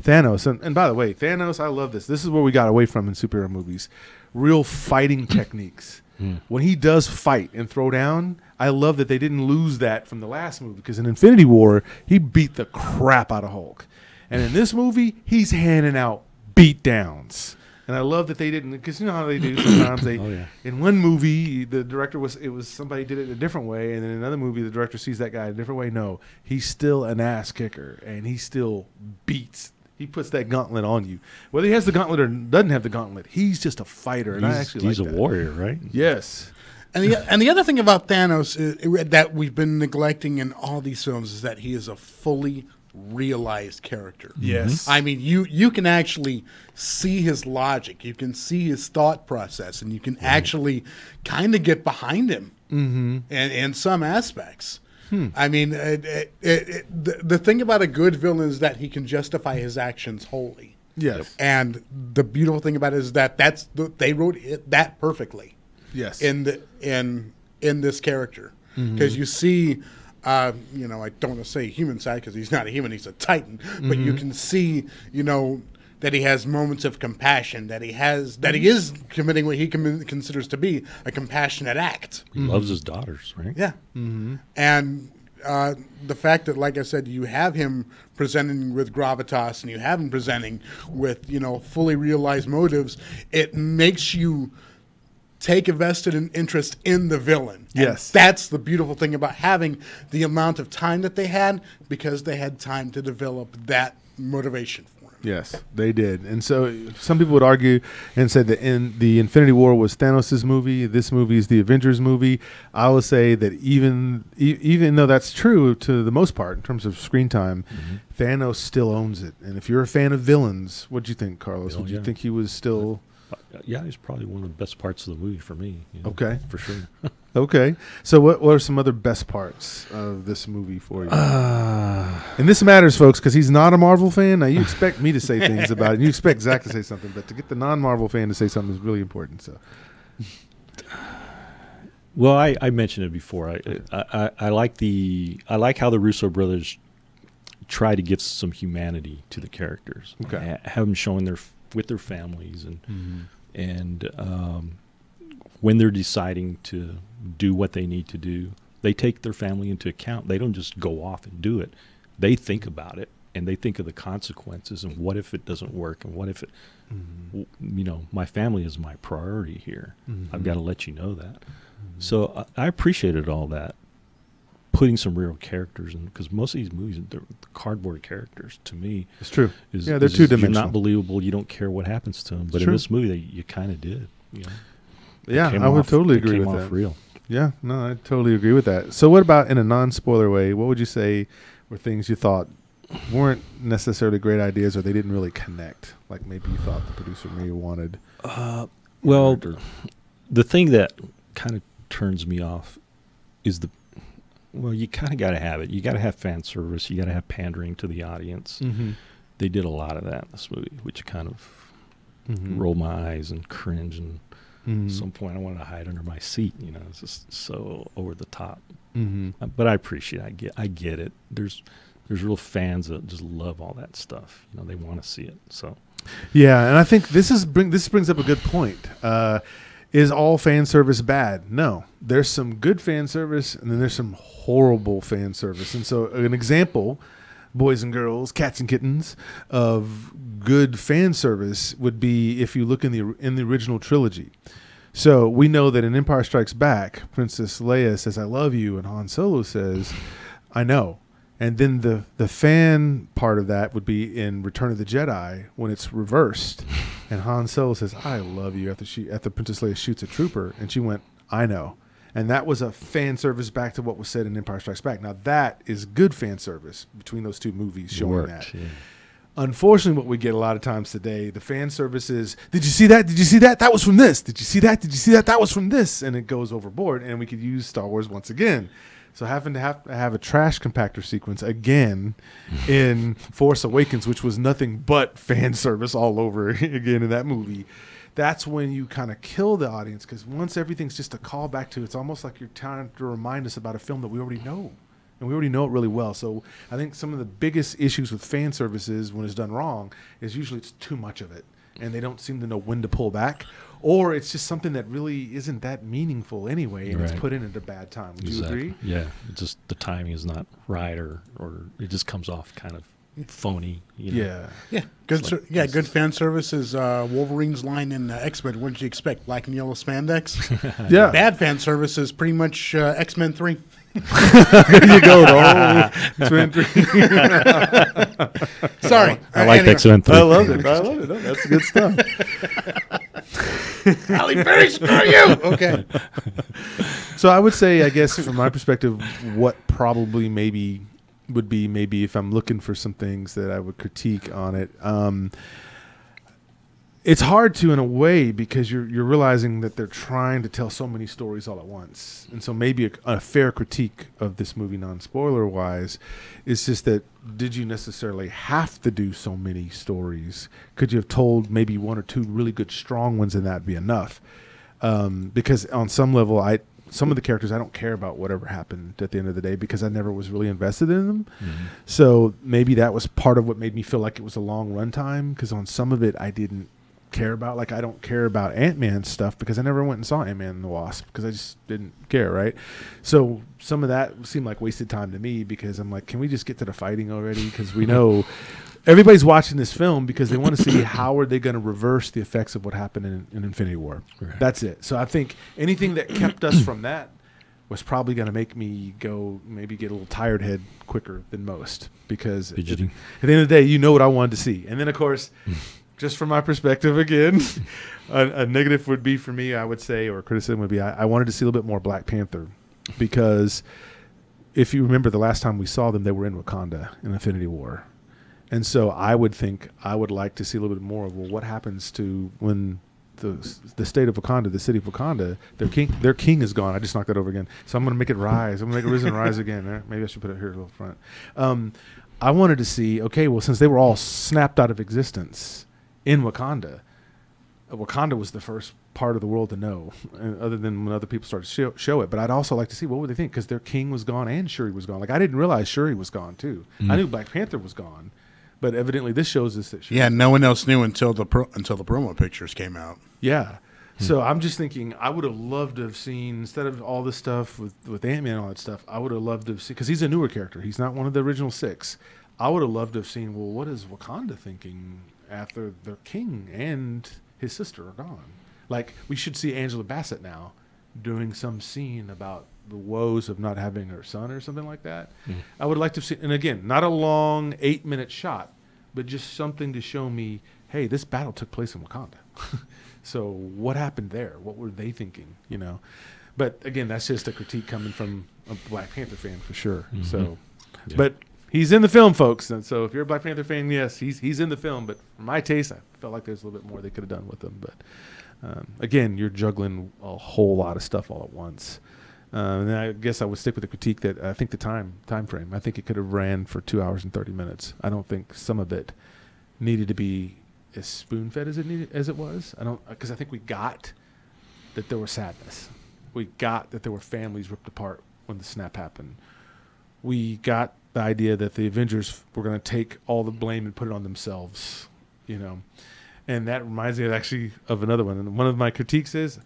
Thanos, and by the way, Thanos, I love this. This is what we got away from in superhero movies. Real fighting techniques. When he does fight and throw down, I love that they didn't lose that from the last movie, because in Infinity War, he beat the crap out of Hulk. And in this movie, he's handing out beat downs. And I love that they didn't, because you know how they do sometimes. In one movie, the director was somebody did it a different way, and then in another movie, the director sees that guy a different way. No, he's still an ass kicker, and he still beats. He puts that gauntlet on you, whether he has the gauntlet or doesn't have the gauntlet. He's just a fighter, and I actually he's like a that. warrior, right? Yes. And the other thing about Thanos that we've been neglecting in all these films is that he is a fully realized character. Yes. I mean, you can actually see his logic, you can see his thought process, and you can actually kind of get behind him in some aspects. I mean, the thing about a good villain is that he can justify his actions wholly. Yes. And the beautiful thing about it is that they wrote that perfectly. Yes. In this character, because you see, I don't want to say human side because he's not a human; he's a Titan. But you can see, that he has moments of compassion. That he is committing what he considers to be a compassionate act. He loves his daughters, right? Yeah, and the fact that, like I said, you have him presenting with gravitas and you have him presenting with fully realized motives, it makes you take a vested interest in the villain. Yes. And that's the beautiful thing about having the amount of time that they had, because they had time to develop that motivation for him. Yes, they did. And so some people would argue and said that in the Infinity War was Thanos' movie, this movie is the Avengers movie. I will say that even though that's true to the most part in terms of screen time, Thanos still owns it. And if you're a fan of villains, what do you think, Carlos? Would you think he was still... Yeah, he's probably one of the best parts of the movie for me. Okay. For sure. Okay. So what are some other best parts of this movie for you? And this matters, folks, because he's not a Marvel fan. Now, you expect me to say things about it. You expect Zach to say something. But to get the non-Marvel fan to say something is really important. So, Well, I mentioned it before. I like how the Russo brothers try to give some humanity to the characters. Okay. Have them showing with their families and when they're deciding to do what they need to do, they take their family into account. They don't just go off and do it. They think about it, and they think of the consequences and what if it doesn't work, and what if it, my family is my priority here. I've got to let you know that. So I appreciated all that, putting some real characters in, because most of these movies, they're cardboard characters to me. it's true. They're two-dimensional. You're not believable. You don't care what happens to them. But in this movie, you kind of did. Yeah, I would totally agree with that. that. Real. Yeah, no, I totally agree with that. So what about in a non-spoiler way, what would you say were things you thought weren't necessarily great ideas, or they didn't really connect, like maybe you thought the producer maybe wanted? Well, the thing that kind of turns me off is you kind of got to have it. You got to have fan service. You got to have pandering to the audience. They did a lot of that in this movie, which kind of rolled my eyes and cringe, and at some point I wanted to hide under my seat. It's just so over the top. But I appreciate it. I get it. There's real fans that just love all that stuff. They want to see it. So yeah, and I think this brings up a good point. Is all fan service bad? No. There's some good fan service, and then there's some horrible fan service. And so an example boys and girls, cats and kittens, of good fan service would be if you look in the original trilogy. So we know that in Empire Strikes Back, Princess Leia says, "I love you," and Han Solo says, "I know." And then the fan part of that would be in Return of the Jedi when it's reversed, and Han Solo says, "I love you," after Princess Leia shoots a trooper, and she went, "I know." And that was a fan service back to what was said in Empire Strikes Back. Now that is good fan service between those two movies showing that. Yeah. Unfortunately, what we get a lot of times today, the fan service is, "Did you see that? Did you see that? That was from this. Did you see that? Did you see that? That was from this." And it goes overboard, and we could use Star Wars once again. So having to have a trash compactor sequence again in Force Awakens, which was nothing but fan service all over again in that movie, that's when you kind of kill the audience, because once everything's just a callback to, it's almost like you're trying to remind us about a film that we already know. And we already know it really well. So I think some of the biggest issues with fan services when it's done wrong is usually it's too much of it, and they don't seem to know when to pull back, or it's just something that really isn't that meaningful anyway, and it's put in at a bad time. Would you agree? Yeah, it's just the timing is not right, or it just comes off kind of phony. You know? Yeah. Good fan service is Wolverine's line in X-Men. What did you expect? Black and yellow spandex. Yeah. Bad fan service is pretty much X-Men 3. There you go. X-Men 3. Sorry, I like anyway. X-Men 3. I love it. No, that's good stuff. Halle Berry, screw you. Okay. So I would say, I guess, from my perspective, what probably maybe would be if I'm looking for some things that I would critique on it. It's hard to, in a way, because you're realizing that they're trying to tell so many stories all at once. And so maybe a fair critique of this movie, non-spoiler wise, is just that, did you necessarily have to do so many stories? Could you have told maybe one or two really good, strong ones, and that'd be enough? Because on some level, some of the characters, I don't care about whatever happened at the end of the day, because I never was really invested in them. Mm-hmm. So maybe that was part of what made me feel like it was a long runtime, because on some of it I didn't care about. Like, I don't care about Ant-Man stuff because I never went and saw Ant-Man and the Wasp because I just didn't care, right? So some of that seemed like wasted time to me, because I'm like, can we just get to the fighting already? Because we know everybody's watching this film because they want to see how are they going to reverse the effects of what happened in Infinity War. Right. That's it. So I think anything that kept us from that was probably going to make me maybe get a little tired head quicker than most, because at the end of the day, you know what I wanted to see. And then, of course, just from my perspective again, a negative would be for me, I would say, or criticism would be, I wanted to see a little bit more Black Panther, because if you remember the last time we saw them, they were in Wakanda in Infinity War. And so I would like to see a little bit more of, well, what happens to when the state of Wakanda, the city of Wakanda, their king is gone. I just knocked that over again. So I'm going to make it rise. I'm going to make it risen rise again. Maybe I should put it here a little front. I wanted to see, okay, well, since they were all snapped out of existence in Wakanda, Wakanda was the first part of the world to know, other than when other people started to show it. But I'd also like to see, what would they think? Because their king was gone and Shuri was gone. Like, I didn't realize Shuri was gone, too. I knew Black Panther was gone. But evidently, this shows us that. No one else knew until the promo pictures came out. Yeah, so I'm just thinking, I would have loved to have seen, instead of all this stuff with Ant-Man and all that stuff, I would have loved to have seen, because he's a newer character. He's not one of the original 6. I would have loved to have seen, well, what is Wakanda thinking after their king and his sister are gone? Like, we should see Angela Bassett now doing some scene about the woes of not having her son or something like that. I would like to see, and again, not a long 8-minute shot, but just something to show me, hey, this battle took place in Wakanda. So what happened there? What were they thinking? You know, but again, that's just a critique coming from a Black Panther fan for sure. Mm-hmm. So, but he's in the film, folks. And so if you're a Black Panther fan, yes, he's in the film. But for my taste, I felt like there's a little bit more they could have done with him. But again, you're juggling a whole lot of stuff all at once. And I guess I would stick with the critique that I think the time frame. I think it could have ran for 2 hours and 30 minutes. I don't think some of it needed to be as spoon-fed as it was. Because I think we got that there was sadness. We got that there were families ripped apart when the snap happened. We got the idea that the Avengers were going to take all the blame and put it on themselves, you know. And that reminds me actually of another one. And one of my critiques is,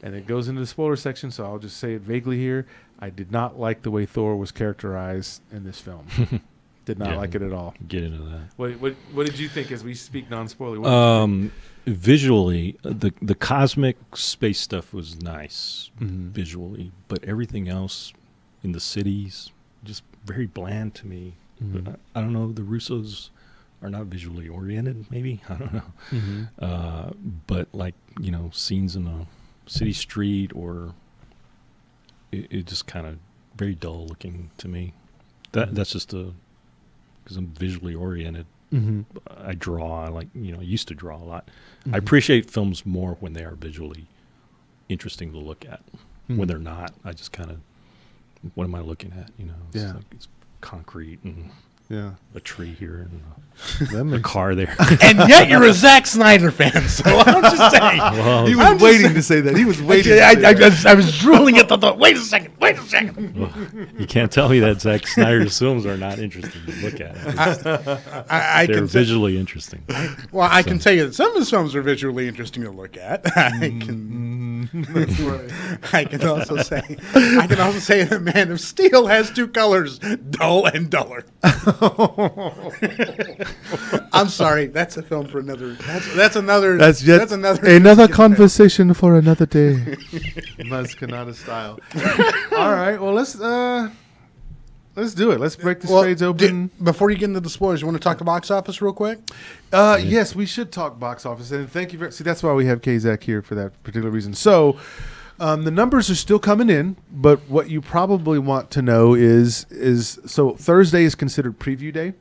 and it goes into the spoiler section, so I'll just say it vaguely here, I did not like the way Thor was characterized in this film. Did not Yeah. like it at all. Get into that. What did you think as we speak non-spoiler? Visually, the cosmic space stuff was nice visually, but everything else in the cities just very bland to me. But I don't know. The Russos are not visually oriented. Maybe I don't know. But like scenes in a city street or it just kind of very dull looking to me. That's just because I'm visually oriented. I draw. I used to draw a lot. I appreciate films more when they are visually interesting to look at. When they're not, I just kind of, what am I looking at? It's like it's concrete and a tree here and a car there. And yet you're a Zack Snyder fan, so I'm just saying. Well, He was waiting to say that. He was waiting. I was drooling at the thought. Wait a second. well, you can't tell me that Zack Snyder's films are not interesting to look at. They're visually interesting. I can tell you that some of his films are visually interesting to look at. I can also say that Man of Steel has two colors, dull and duller. I'm sorry, that's a film for another. That's another conversation for another day. Mas Kanata style. All right, well let's do it. Let's break the spades open. Before you get into the spoilers, you want to talk the box office real quick? Yes, we should talk box office, and thank you very. See, that's why we have Kazak here for that particular reason. So. The numbers are still coming in, but what you probably want to know is so Thursday is considered preview day.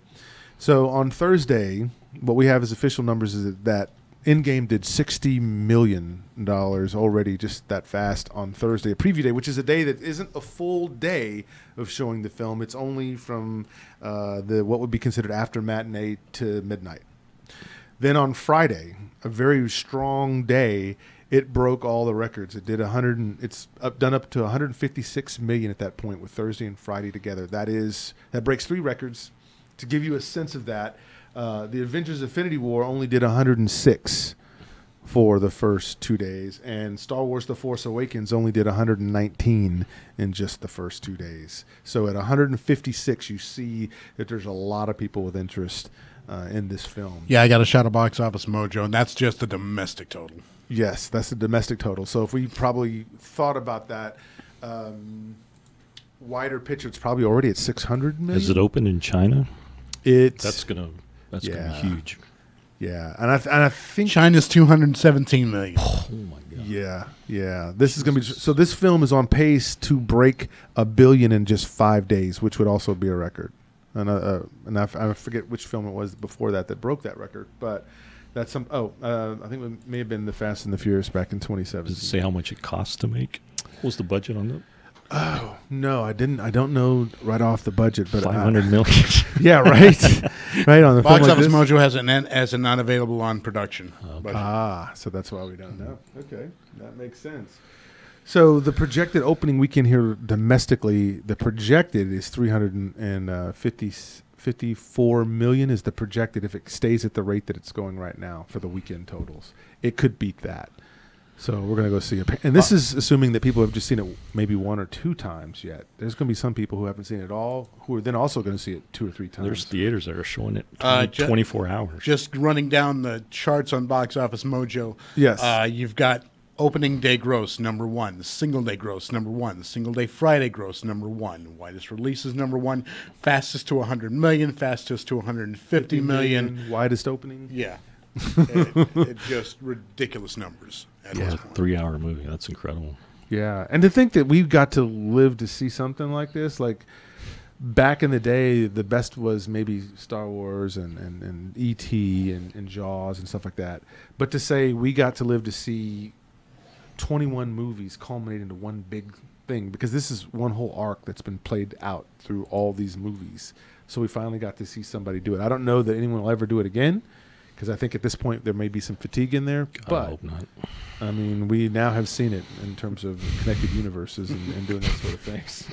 So on Thursday, what we have as official numbers is that Endgame did $60 million already just that fast on Thursday, a preview day, which is a day that isn't a full day of showing the film. It's only from what would be considered after matinee to midnight. Then on Friday, a very strong day, it broke all the records. It did done up to 156 million at that point with Thursday and Friday together. That breaks 3 records. To give you a sense of that, the Avengers Infinity War only did 106 for the first 2 days, and Star Wars The Force Awakens only did 119 in just the first 2 days. So at 156, you see that there's a lot of people with interest in this film. Yeah, I got a shot of Box Office Mojo, and that's just the domestic total. Yes, that's the domestic total. So if we probably thought about that wider picture, it's probably already at 600 million. Is it open in China? That's gonna be huge. Yeah, and I think China's 217 million. Oh my god. Yeah. This is gonna be so. This film is on pace to break $1 billion in just 5 days, which would also be a record. And I forget which film it was before that broke that record, but. That's I think it may have been The Fast and the Furious back in 2017. Does it say how much it costs to make? What was the budget on that? Oh no, I didn't. I don't know right off the budget, but 500 million. Yeah, right, right on the Box film Office like Mojo has as a not available on production. Okay. So that's why we don't know. Okay, that makes sense. So the projected opening weekend here domestically, the projected is 354 million is the projected if it stays at the rate that it's going right now for the weekend totals. It could beat that. So we're going to go see it. And this is assuming that people have just seen it maybe 1 or 2 times yet. There's going to be some people who haven't seen it at all who are then also going to see it 2 or 3 times. There's theaters that are showing it 24 hours. Just running down the charts on Box Office Mojo. Yes. You've got opening day gross, number 1. Single day gross, number 1. Single day Friday gross, number 1. Widest releases, number 1. Fastest to 100 million. Fastest to 150 million. Widest opening. Yeah. it just ridiculous numbers. At this point. 3-hour movie. That's incredible. Yeah. And to think that we've got to live to see something like this, like back in the day, the best was maybe Star Wars and E.T. and Jaws and stuff like that. But to say we got to live to see 21 movies culminate into one big thing, because this is one whole arc that's been played out through all these movies. So we finally got to see somebody do it. I don't know that anyone will ever do it again, because I think at this point there may be some fatigue in there. But I hope not. I mean, we now have seen it in terms of connected universes and doing that sort of things.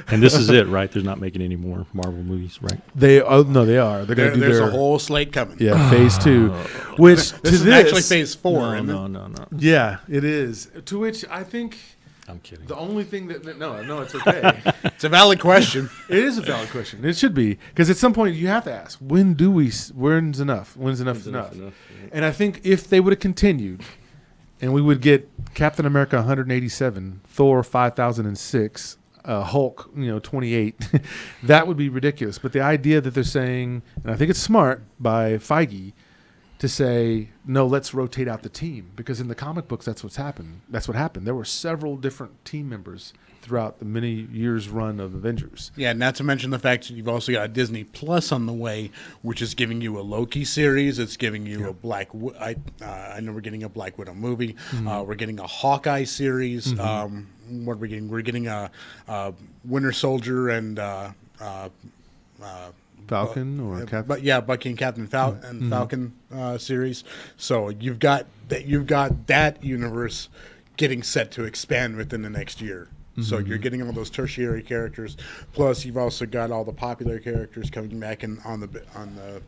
And this is it, right? They're not making any more Marvel movies, right? They are. They're going to do There's their a whole slate coming. Yeah, phase 2, which this is actually phase 4. No. Yeah, it is. To which I think I'm kidding. The only thing no, it's okay. It's a valid question. It is a valid question. It should be, because at some point you have to ask, when's enough? When's enough enough? Yeah. And I think if they would have continued, and we would get Captain America 187, Thor 5006, Hulk 28, that would be ridiculous. But the idea that they're saying, and I think it's smart by Feige, to say, no, let's rotate out the team, because in the comic books that's what happened. There were several different team members throughout the many years run of Avengers. Yeah, not to mention the fact that you've also got Disney Plus on the way, which is giving you a Loki series. It's giving you a I know we're getting a Black Widow movie. We're getting a Hawkeye series. What are we getting? We're getting a Winter Soldier and Falcon or Captain? Bucky and Captain Falcon series. So you've got that universe getting set to expand within the next year. So you're getting all those tertiary characters, plus you've also got all the popular characters coming back on the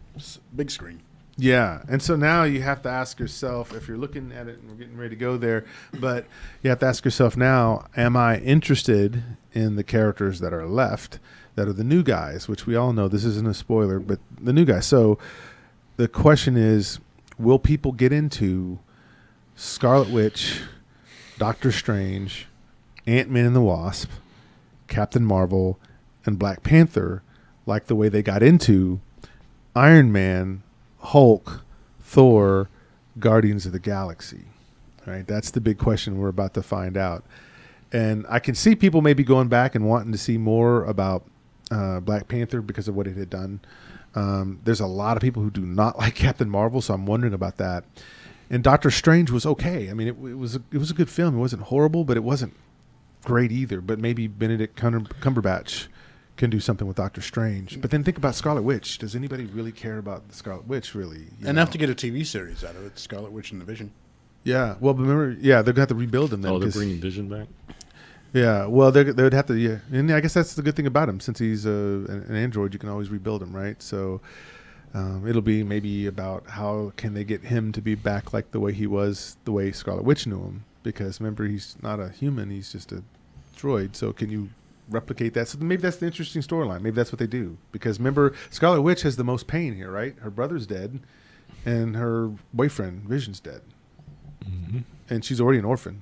big screen. Yeah, and so now you have to ask yourself, if you're looking at it, and we're getting ready to go there, but you have to ask yourself now, am I interested in the characters that are left, that are the new guys, which we all know, this isn't a spoiler, but the new guys. So the question is, will people get into Scarlet Witch, Doctor Strange, Ant-Man and the Wasp, Captain Marvel, and Black Panther like the way they got into Iron Man, Hulk, Thor, Guardians of the Galaxy? All right, that's the big question we're about to find out. And I can see people maybe going back and wanting to see more about Black Panther because of what it had done. There's a lot of people who do not like Captain Marvel, so I'm wondering about that. And Doctor Strange was okay. I mean, it was a good film. It wasn't horrible, but it wasn't great either. But maybe Benedict Cumberbatch can do something with Doctor Strange. But then think about Scarlet Witch. Does anybody really care about the Scarlet Witch, really? Enough to get a TV series out of it, Scarlet Witch and the Vision. Yeah. Well, remember, they're going to have to rebuild him then. Oh, they're bringing Vision back? Yeah. Well, they would have to, yeah. And I guess that's the good thing about him. Since he's an android, you can always rebuild him, right? So it'll be maybe about how can they get him to be back like the way he was, the way Scarlet Witch knew him. Because remember, he's not a human; he's just a droid. So can you replicate that? So maybe that's the interesting storyline. Maybe that's what they do. Because remember, Scarlet Witch has the most pain here, right? Her brother's dead, and her boyfriend Vision's dead, and she's already an orphan.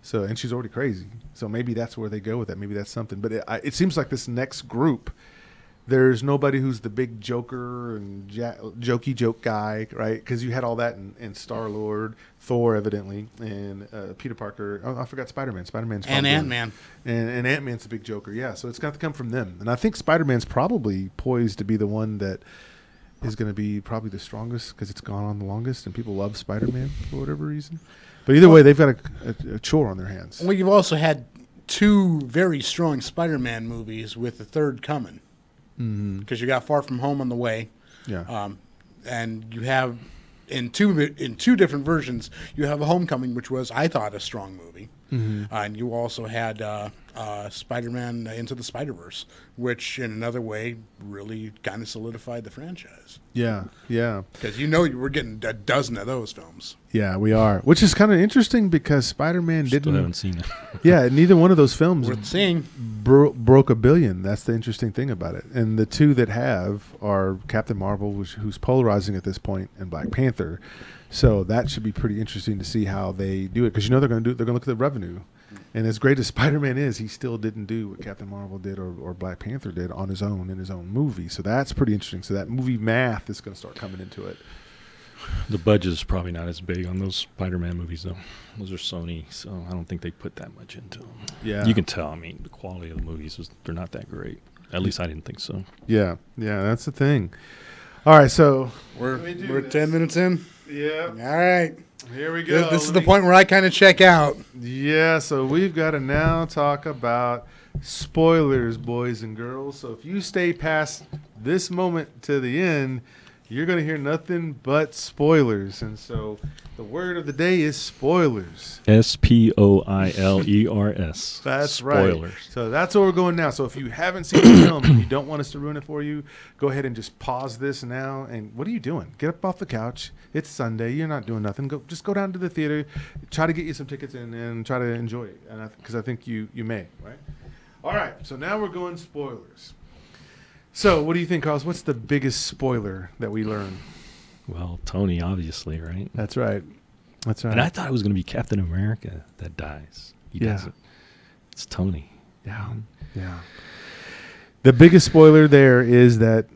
So and she's already crazy. So maybe that's where they go with that. Maybe that's something. But it seems like this next group, there's nobody who's the big Joker and jokey joke guy, right? Because you had all that in Star-Lord, Thor, evidently, and Peter Parker. Oh, I forgot Spider-Man. Spider-Man's and Ant-Man. And Ant-Man's the big Joker, yeah. So it's got to come from them. And I think Spider-Man's probably poised to be the one that is going to be probably the strongest because it's gone on the longest, and people love Spider-Man for whatever reason. But either way, they've got a chore on their hands. Well, you've also had two very strong Spider-Man movies with the third coming. Because you got Far From Home on the way, and you have in two different versions. You have Homecoming, which was, I thought, a strong movie, and you also had Spider-Man Into the Spider-Verse, which in another way really kind of solidified the franchise. Yeah. Because we're getting a dozen of those films. Yeah, we are, which is kind of interesting because Spider-Man Still haven't seen it. Yeah, neither one of those films Worth seeing. Broke $1 billion. That's the interesting thing about it. And the two that have are Captain Marvel, who's polarizing at this point, and Black Panther. So that should be pretty interesting to see how they do it because they're going to look at the revenue. And as great as Spider-Man is, he still didn't do what Captain Marvel did or Black Panther did on his own in his own movie. So that's pretty interesting. So that movie math is going to start coming into it. The budget is probably not as big on those Spider-Man movies, though. Those are Sony, so I don't think they put that much into them. Yeah. You can tell. I mean, the quality of the movies, they're not that great. At least I didn't think so. Yeah, that's the thing. All right, so we're 10 minutes in? Yeah. All right. Here we go. This is the point where I kind of check out. Yeah, so we've got to now talk about spoilers, boys and girls. So if you stay past this moment to the end, you're going to hear nothing but spoilers. And so the word of the day is spoilers. Spoilers. That's Spoilers. right. So that's where we're going now. So if you haven't seen the film and you don't want us to ruin it for you, go ahead and just pause this now. And what are you doing? Get up off the couch. It's Sunday. You're not doing nothing. Just go down to the theater. Try to get you some tickets and try to enjoy it. And because I think you may, right? All right. So now we're going spoilers. So what do you think, Carlos? What's the biggest spoiler that we learned? Well, Tony, obviously, right? That's right. That's right. And I thought it was going to be Captain America that dies. He doesn't. It's Tony. Yeah. Yeah. The biggest spoiler there is that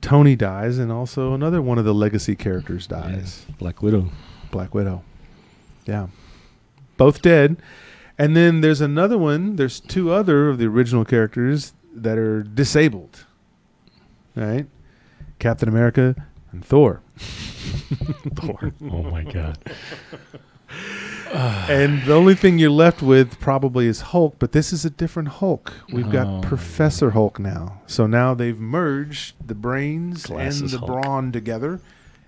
Tony dies, and also another one of the legacy characters dies. Yeah, Black Widow. Black Widow. Yeah. Both dead. And then there's another one. There's two other of the original characters that are disabled. Right? Captain America and Thor. Thor. Oh, my God. And the only thing you're left with probably is Hulk, but this is a different Hulk. We've got Professor Hulk now. So now they've merged the brains Glasses and the Hulk. brawn together,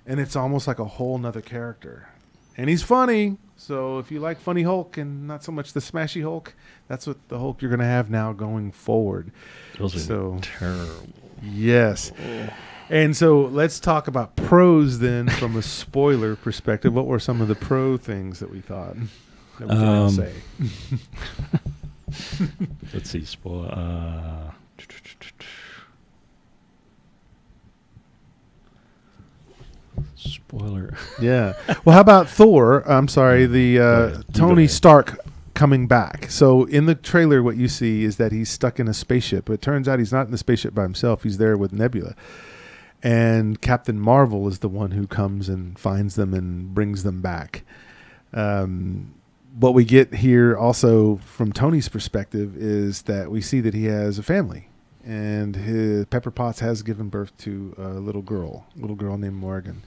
and it's almost like a whole nother character. And he's funny, so if you like funny Hulk and not so much the smashy Hulk, that's what the Hulk you're going to have now going forward. Those are terrible. Yes. Oh. And so let's talk about pros then from a spoiler perspective. What were some of the pro things that we thought that we can say? Let's see. Spoiler. Yeah. Well, how about Thor? I'm sorry, the Tony Stark coming back. So in the trailer, what you see is that he's stuck in a spaceship. But it turns out he's not in the spaceship by himself. He's there with Nebula. And Captain Marvel is the one who comes and finds them and brings them back. What we get here also from Tony's perspective is that we see that he has a family. And Pepper Potts has given birth to a little girl named Morgan.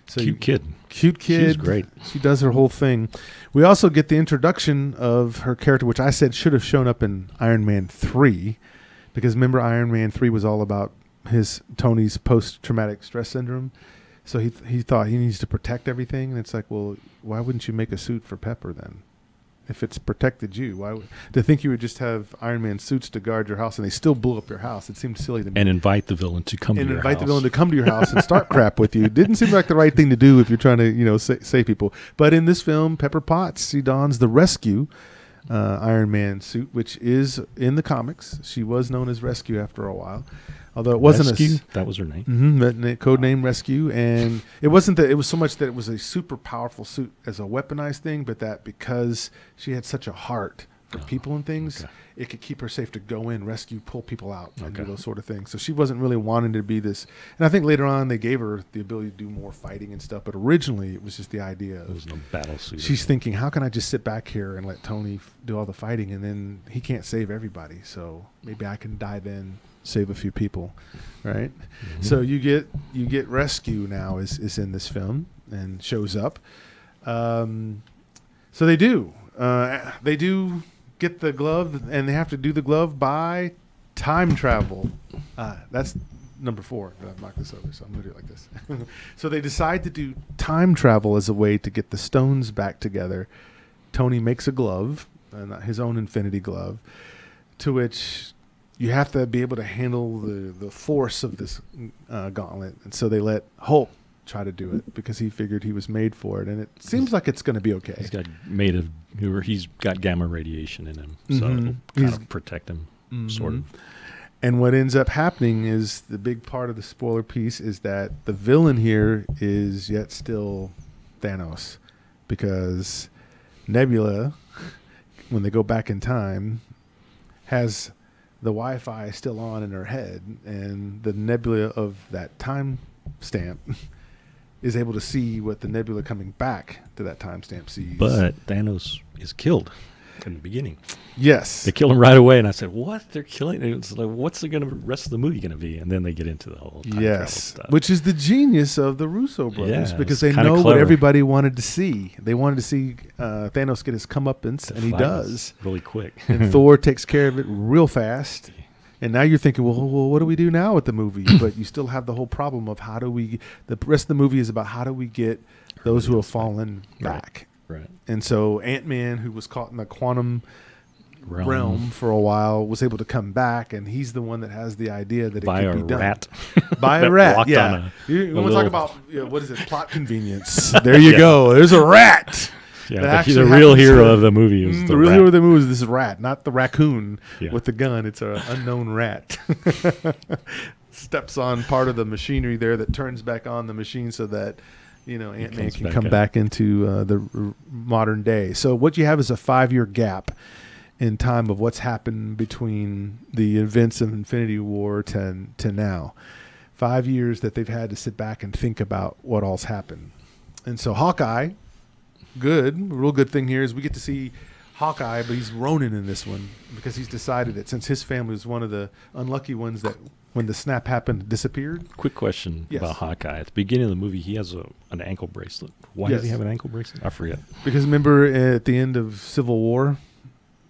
So Cute kid. She's great. She does her whole thing. We also get the introduction of her character, which I said should have shown up in Iron Man 3. Because remember, Iron Man 3 was all about Tony's post-traumatic stress syndrome. So he thought he needs to protect everything. And it's like, well, why wouldn't you make a suit for Pepper then? If it's protected you, to think you would just have Iron Man suits to guard your house and they still blew up your house. It seemed silly to me. And invite the villain to come to your house. And invite the villain to come to your house and start crap with you. Didn't seem like the right thing to do if you're trying to, save people. But in this film, Pepper Potts, she dons the Rescue Iron Man suit, which is in the comics. She was known as Rescue after a while. Although it wasn't Rescue? That was her name. That code name Rescue. And it wasn't that it was so much that it was a super powerful suit as a weaponized thing, but that because she had such a heart for people and things, it could keep her safe to go in, rescue, pull people out, and do those sort of things. So she wasn't really wanting to be this. And I think later on they gave her the ability to do more fighting and stuff. But originally it was just the idea of There was no battle suit. She's thinking, how can I just sit back here and let Tony do all the fighting, and then he can't save everybody. So maybe I can dive in, save a few people, right? Mm-hmm. So you get Rescue now is in this film and shows up. So they do get the glove, and they have to do the glove by time travel. That's number 4. I've knocked this over, so I'm gonna do it like this. So they decide to do time travel as a way to get the stones back together. Tony makes a glove, his own infinity glove, to which you have to be able to handle the force of this gauntlet. And so they let Hulk try to do it because he figured he was made for it. And it seems like it's going to be okay. He's got gamma radiation in him, so it'll kind of protect him, sort of. And what ends up happening is the big part of the spoiler piece is that the villain here is yet still Thanos, because Nebula, when they go back in time, has the Wi-Fi still on in her head, and the Nebula of that time stamp is able to see what the Nebula coming back to that timestamp sees. But Thanos is killed in the beginning. Yes. They kill him right away, and I said, what? They're killing him? It's like, what's the rest of the movie going to be? And then they get into the whole time travel stuff. Which is the genius of the Russo brothers, because they know what everybody wanted to see. They wanted to see Thanos get his comeuppance, and he does. Really quick. And Thor takes care of it real fast. And now you're thinking, well, what do we do now with the movie? But you still have the whole problem of the rest of the movie is about how do we get those who have fallen back. Right. And so Ant-Man, who was caught in the quantum realm for a while, was able to come back, and he's the one that has the idea that it could be done. By a rat. Yeah. You want to talk about, what is it, plot convenience. There you go. There's a rat. Yeah, the real hero of the movie is the real hero of the movie is this rat, not the raccoon with the gun. It's an unknown rat. Steps on part of the machinery there that turns back on the machine so that Ant-Man can come back into the modern day. So what you have is a 5-year gap in time of what's happened between the events of Infinity War to now. 5 years that they've had to sit back and think about what all's happened. And so Hawkeye, real good thing here is we get to see Hawkeye, but he's Ronin in this one because he's decided that since his family was one of the unlucky ones that when the snap happened disappeared. Quick question about Hawkeye. At the beginning of the movie, he has an ankle bracelet. Why does he have an ankle bracelet? I forget. Because remember at the end of Civil War,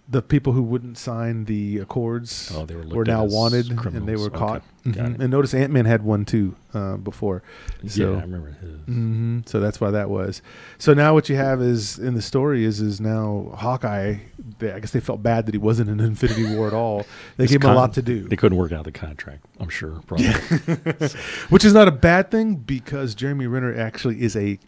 the people who wouldn't sign the accords were now wanted, and they were caught. Mm-hmm. And notice Ant-Man had one too before. So, yeah, I remember his. Mm-hmm. So that's why that was. So now what you have is in the story is now Hawkeye. I guess they felt bad that he wasn't in Infinity War at all. They gave him a lot to do. They couldn't work out the contract, I'm sure. Probably. Which is not a bad thing because Jeremy Renner actually is a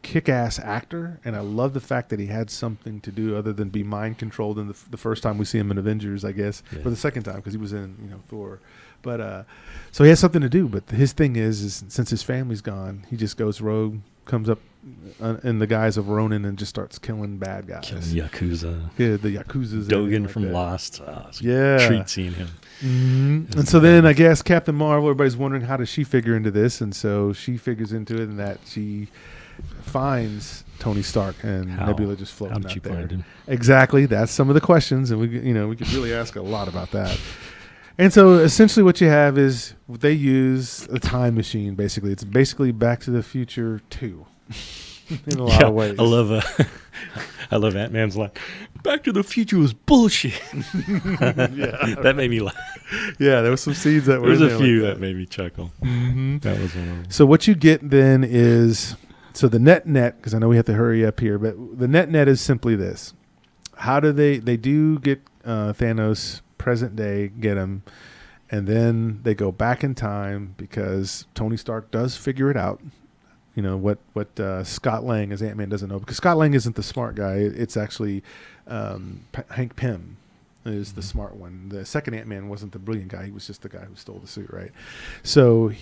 kick-ass actor, and I love the fact that he had something to do other than be mind controlled in the first time we see him in Avengers, I guess, or the second time because he was in Thor. But so he has something to do. But his thing is since his family's gone, he just goes rogue, comes up in the guise of Ronin, and just starts killing bad guys. Killing Yakuza. Yeah, the Yakuzas. Dogen from Lost. Treat seeing him. Mm-hmm. And so then I guess Captain Marvel, everybody's wondering how does she figure into this, and so she figures into it, and that she finds Tony Stark and Nebula just floating out there. Find him? Exactly. That's some of the questions, and we could really ask a lot about that. And so essentially what you have is they use a time machine, basically. It's basically Back to the Future 2 in a lot of ways. I love Ant-Man's line, Back to the Future was bullshit. That made me laugh. Yeah, there was some scenes that were There's a few that made me chuckle. Mm-hmm. That was one of them. So what you get then is... So the net, because I know we have to hurry up here, but the net is simply this. How do they do get Thanos present day, get him, and then they go back in time because Tony Stark does figure it out. What Scott Lang as Ant-Man doesn't know, because Scott Lang isn't the smart guy. It's actually Hank Pym is the smart one. The second Ant-Man wasn't the brilliant guy. He was just the guy who stole the suit, right? So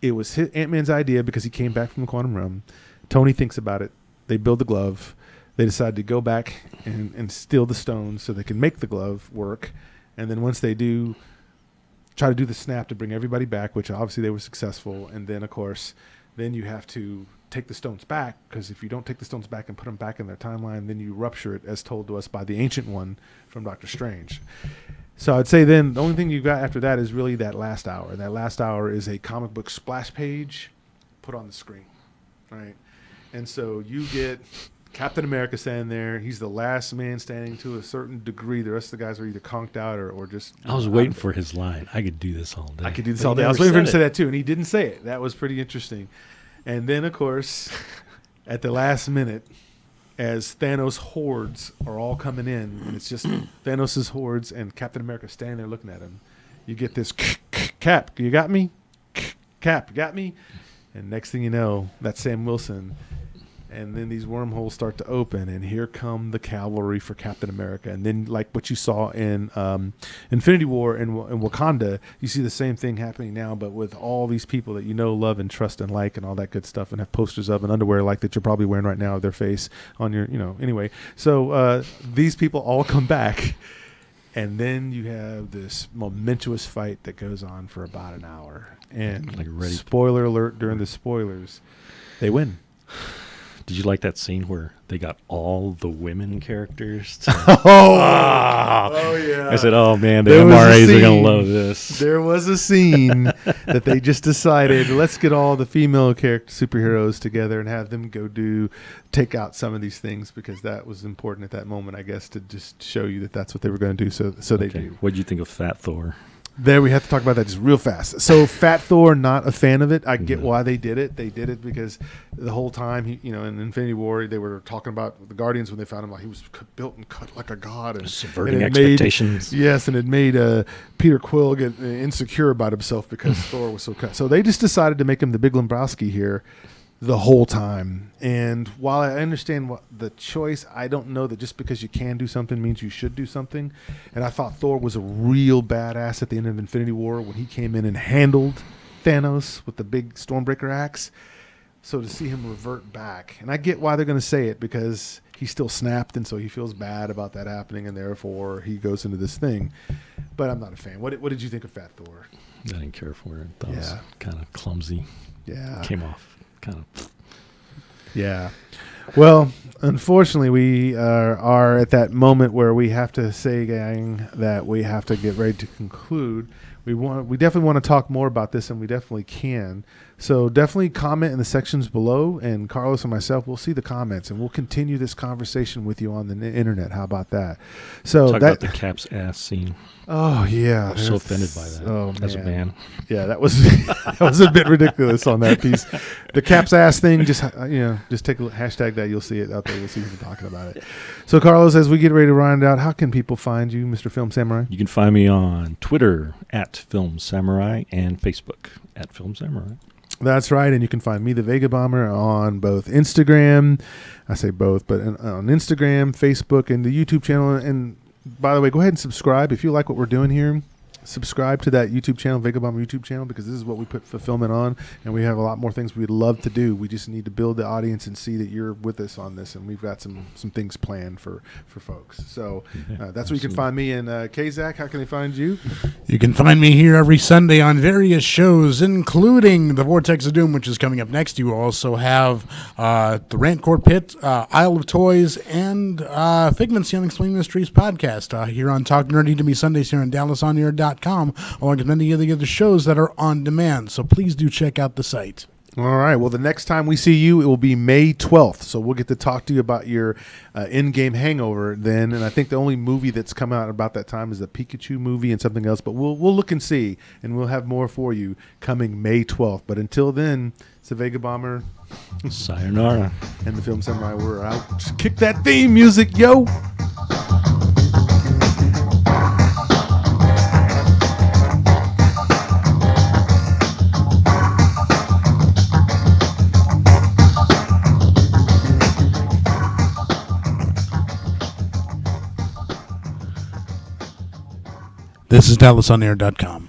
it was Ant-Man's idea because he came back from the quantum realm. Tony thinks about it. They build the glove. They decide to go back and steal the stones so they can make the glove work. And then once they do, try to do the snap to bring everybody back, which obviously they were successful. And then, of course, then you have to take the stones back, because if you don't take the stones back and put them back in their timeline, then you rupture it, as told to us by the Ancient One from Doctor Strange. So I'd say then the only thing you've got after that is really that last hour. And that last hour is a comic book splash page put on the screen, right? And so you get Captain America standing there. He's the last man standing to a certain degree. The rest of the guys are either conked out or just... I was waiting for his line. I could do this all day. I was waiting for him to say that too, and he didn't say it. That was pretty interesting. And then, of course, at the last minute, as Thanos' hordes are all coming in, and it's just Thanos' hordes and Captain America standing there looking at him, you get this, Cap, you got me? Cap, you got me? And next thing you know, that's Sam Wilson. And then these wormholes start to open, and here come the cavalry for Captain America. And then, like what you saw in Infinity War in Wakanda, you see the same thing happening now, but with all these people that you know, love, and trust, and like, and all that good stuff, and have posters of and underwear like that you're probably wearing right now of their face on your, anyway. So these people all come back, and then you have this momentous fight that goes on for about an hour. And spoiler alert, during the spoilers, they win. Did you like that scene where they got all the women characters? Oh, yeah. I said, oh, man, the MRAs are going to love this. There was a scene that they just decided, let's get all the female superheroes together and have them go take out some of these things, because that was important at that moment, I guess, to just show you that that's what they were going to do. So they do. What did you think of Fat Thor? There, we have to talk about that just real fast. So, Fat Thor, not a fan of it. I get why they did it. They did it because the whole time, in Infinity War, they were talking about the Guardians when they found him out. He was built and cut like a god, and Subverting and it made- expectations. yes, and it made Peter Quill get insecure about himself because Thor was so cut. So they just decided to make him the Big Lebowski here the whole time. And while I understand the choice, I don't know that just because you can do something means you should do something. And I thought Thor was a real badass at the end of Infinity War when he came in and handled Thanos with the big Stormbreaker axe. So to see him revert back, and I get why they're going to say it, because he still snapped, and so he feels bad about that happening, and therefore he goes into this thing. But I'm not a fan. What did you think of Fat Thor? I didn't care for it. That was Yeah. kind of clumsy. Yeah. Came off kind of. Yeah. Well, unfortunately, we are at that moment where we have to say, gang, that we have to get ready to conclude. We definitely want to talk more about this, and we definitely can. So definitely comment in the sections below, and Carlos and myself will see the comments, and we'll continue this conversation with you on the internet. How about that? So Talk about the Cap's ass scene. Oh yeah, I was so offended by that as a man. Yeah, that was that was a bit ridiculous on that piece. The Cap's ass thing, just take a hashtag that. You'll see it out there. You'll see people talking about it. So Carlos, as we get ready to round out, how can people find you, Mr. Film Samurai? You can find me on Twitter at Film Samurai and Facebook at Film Samurai. That's right, and you can find me, the Vegabomber, on both Instagram. I say both, but on Instagram, Facebook, and the YouTube channel. And by the way, go ahead and subscribe if you like what we're doing here. Subscribe to that YouTube channel, Vegabomber YouTube channel, because this is what we put fulfillment on, and we have a lot more things we'd love to do. We just need to build the audience and see that you're with us on this, and we've got some things planned for folks. So that's where you can find me. And K-Zach, how can they find you? You can find me here every Sunday on various shows, including The Vortex of Doom, which is coming up next. You also have The Rant Court Pit, Isle of Toys, and Figment's The Unexplained Mysteries podcast here on Talk Nerdy to Me Sundays here on DallasOnAir.com, along with many of the other shows that are on demand. So please do check out the site. All right. Well, the next time we see you, it will be May 12th. So we'll get to talk to you about your Endgame hangover then. And I think the only movie that's come out about that time is the Pikachu movie and something else. But we'll look and see, and we'll have more for you coming May 12th. But until then, it's the Vegabomber Sayonara. and the Film Samurai. We're out. Just kick that theme music, yo. This is DallasOnAir.com.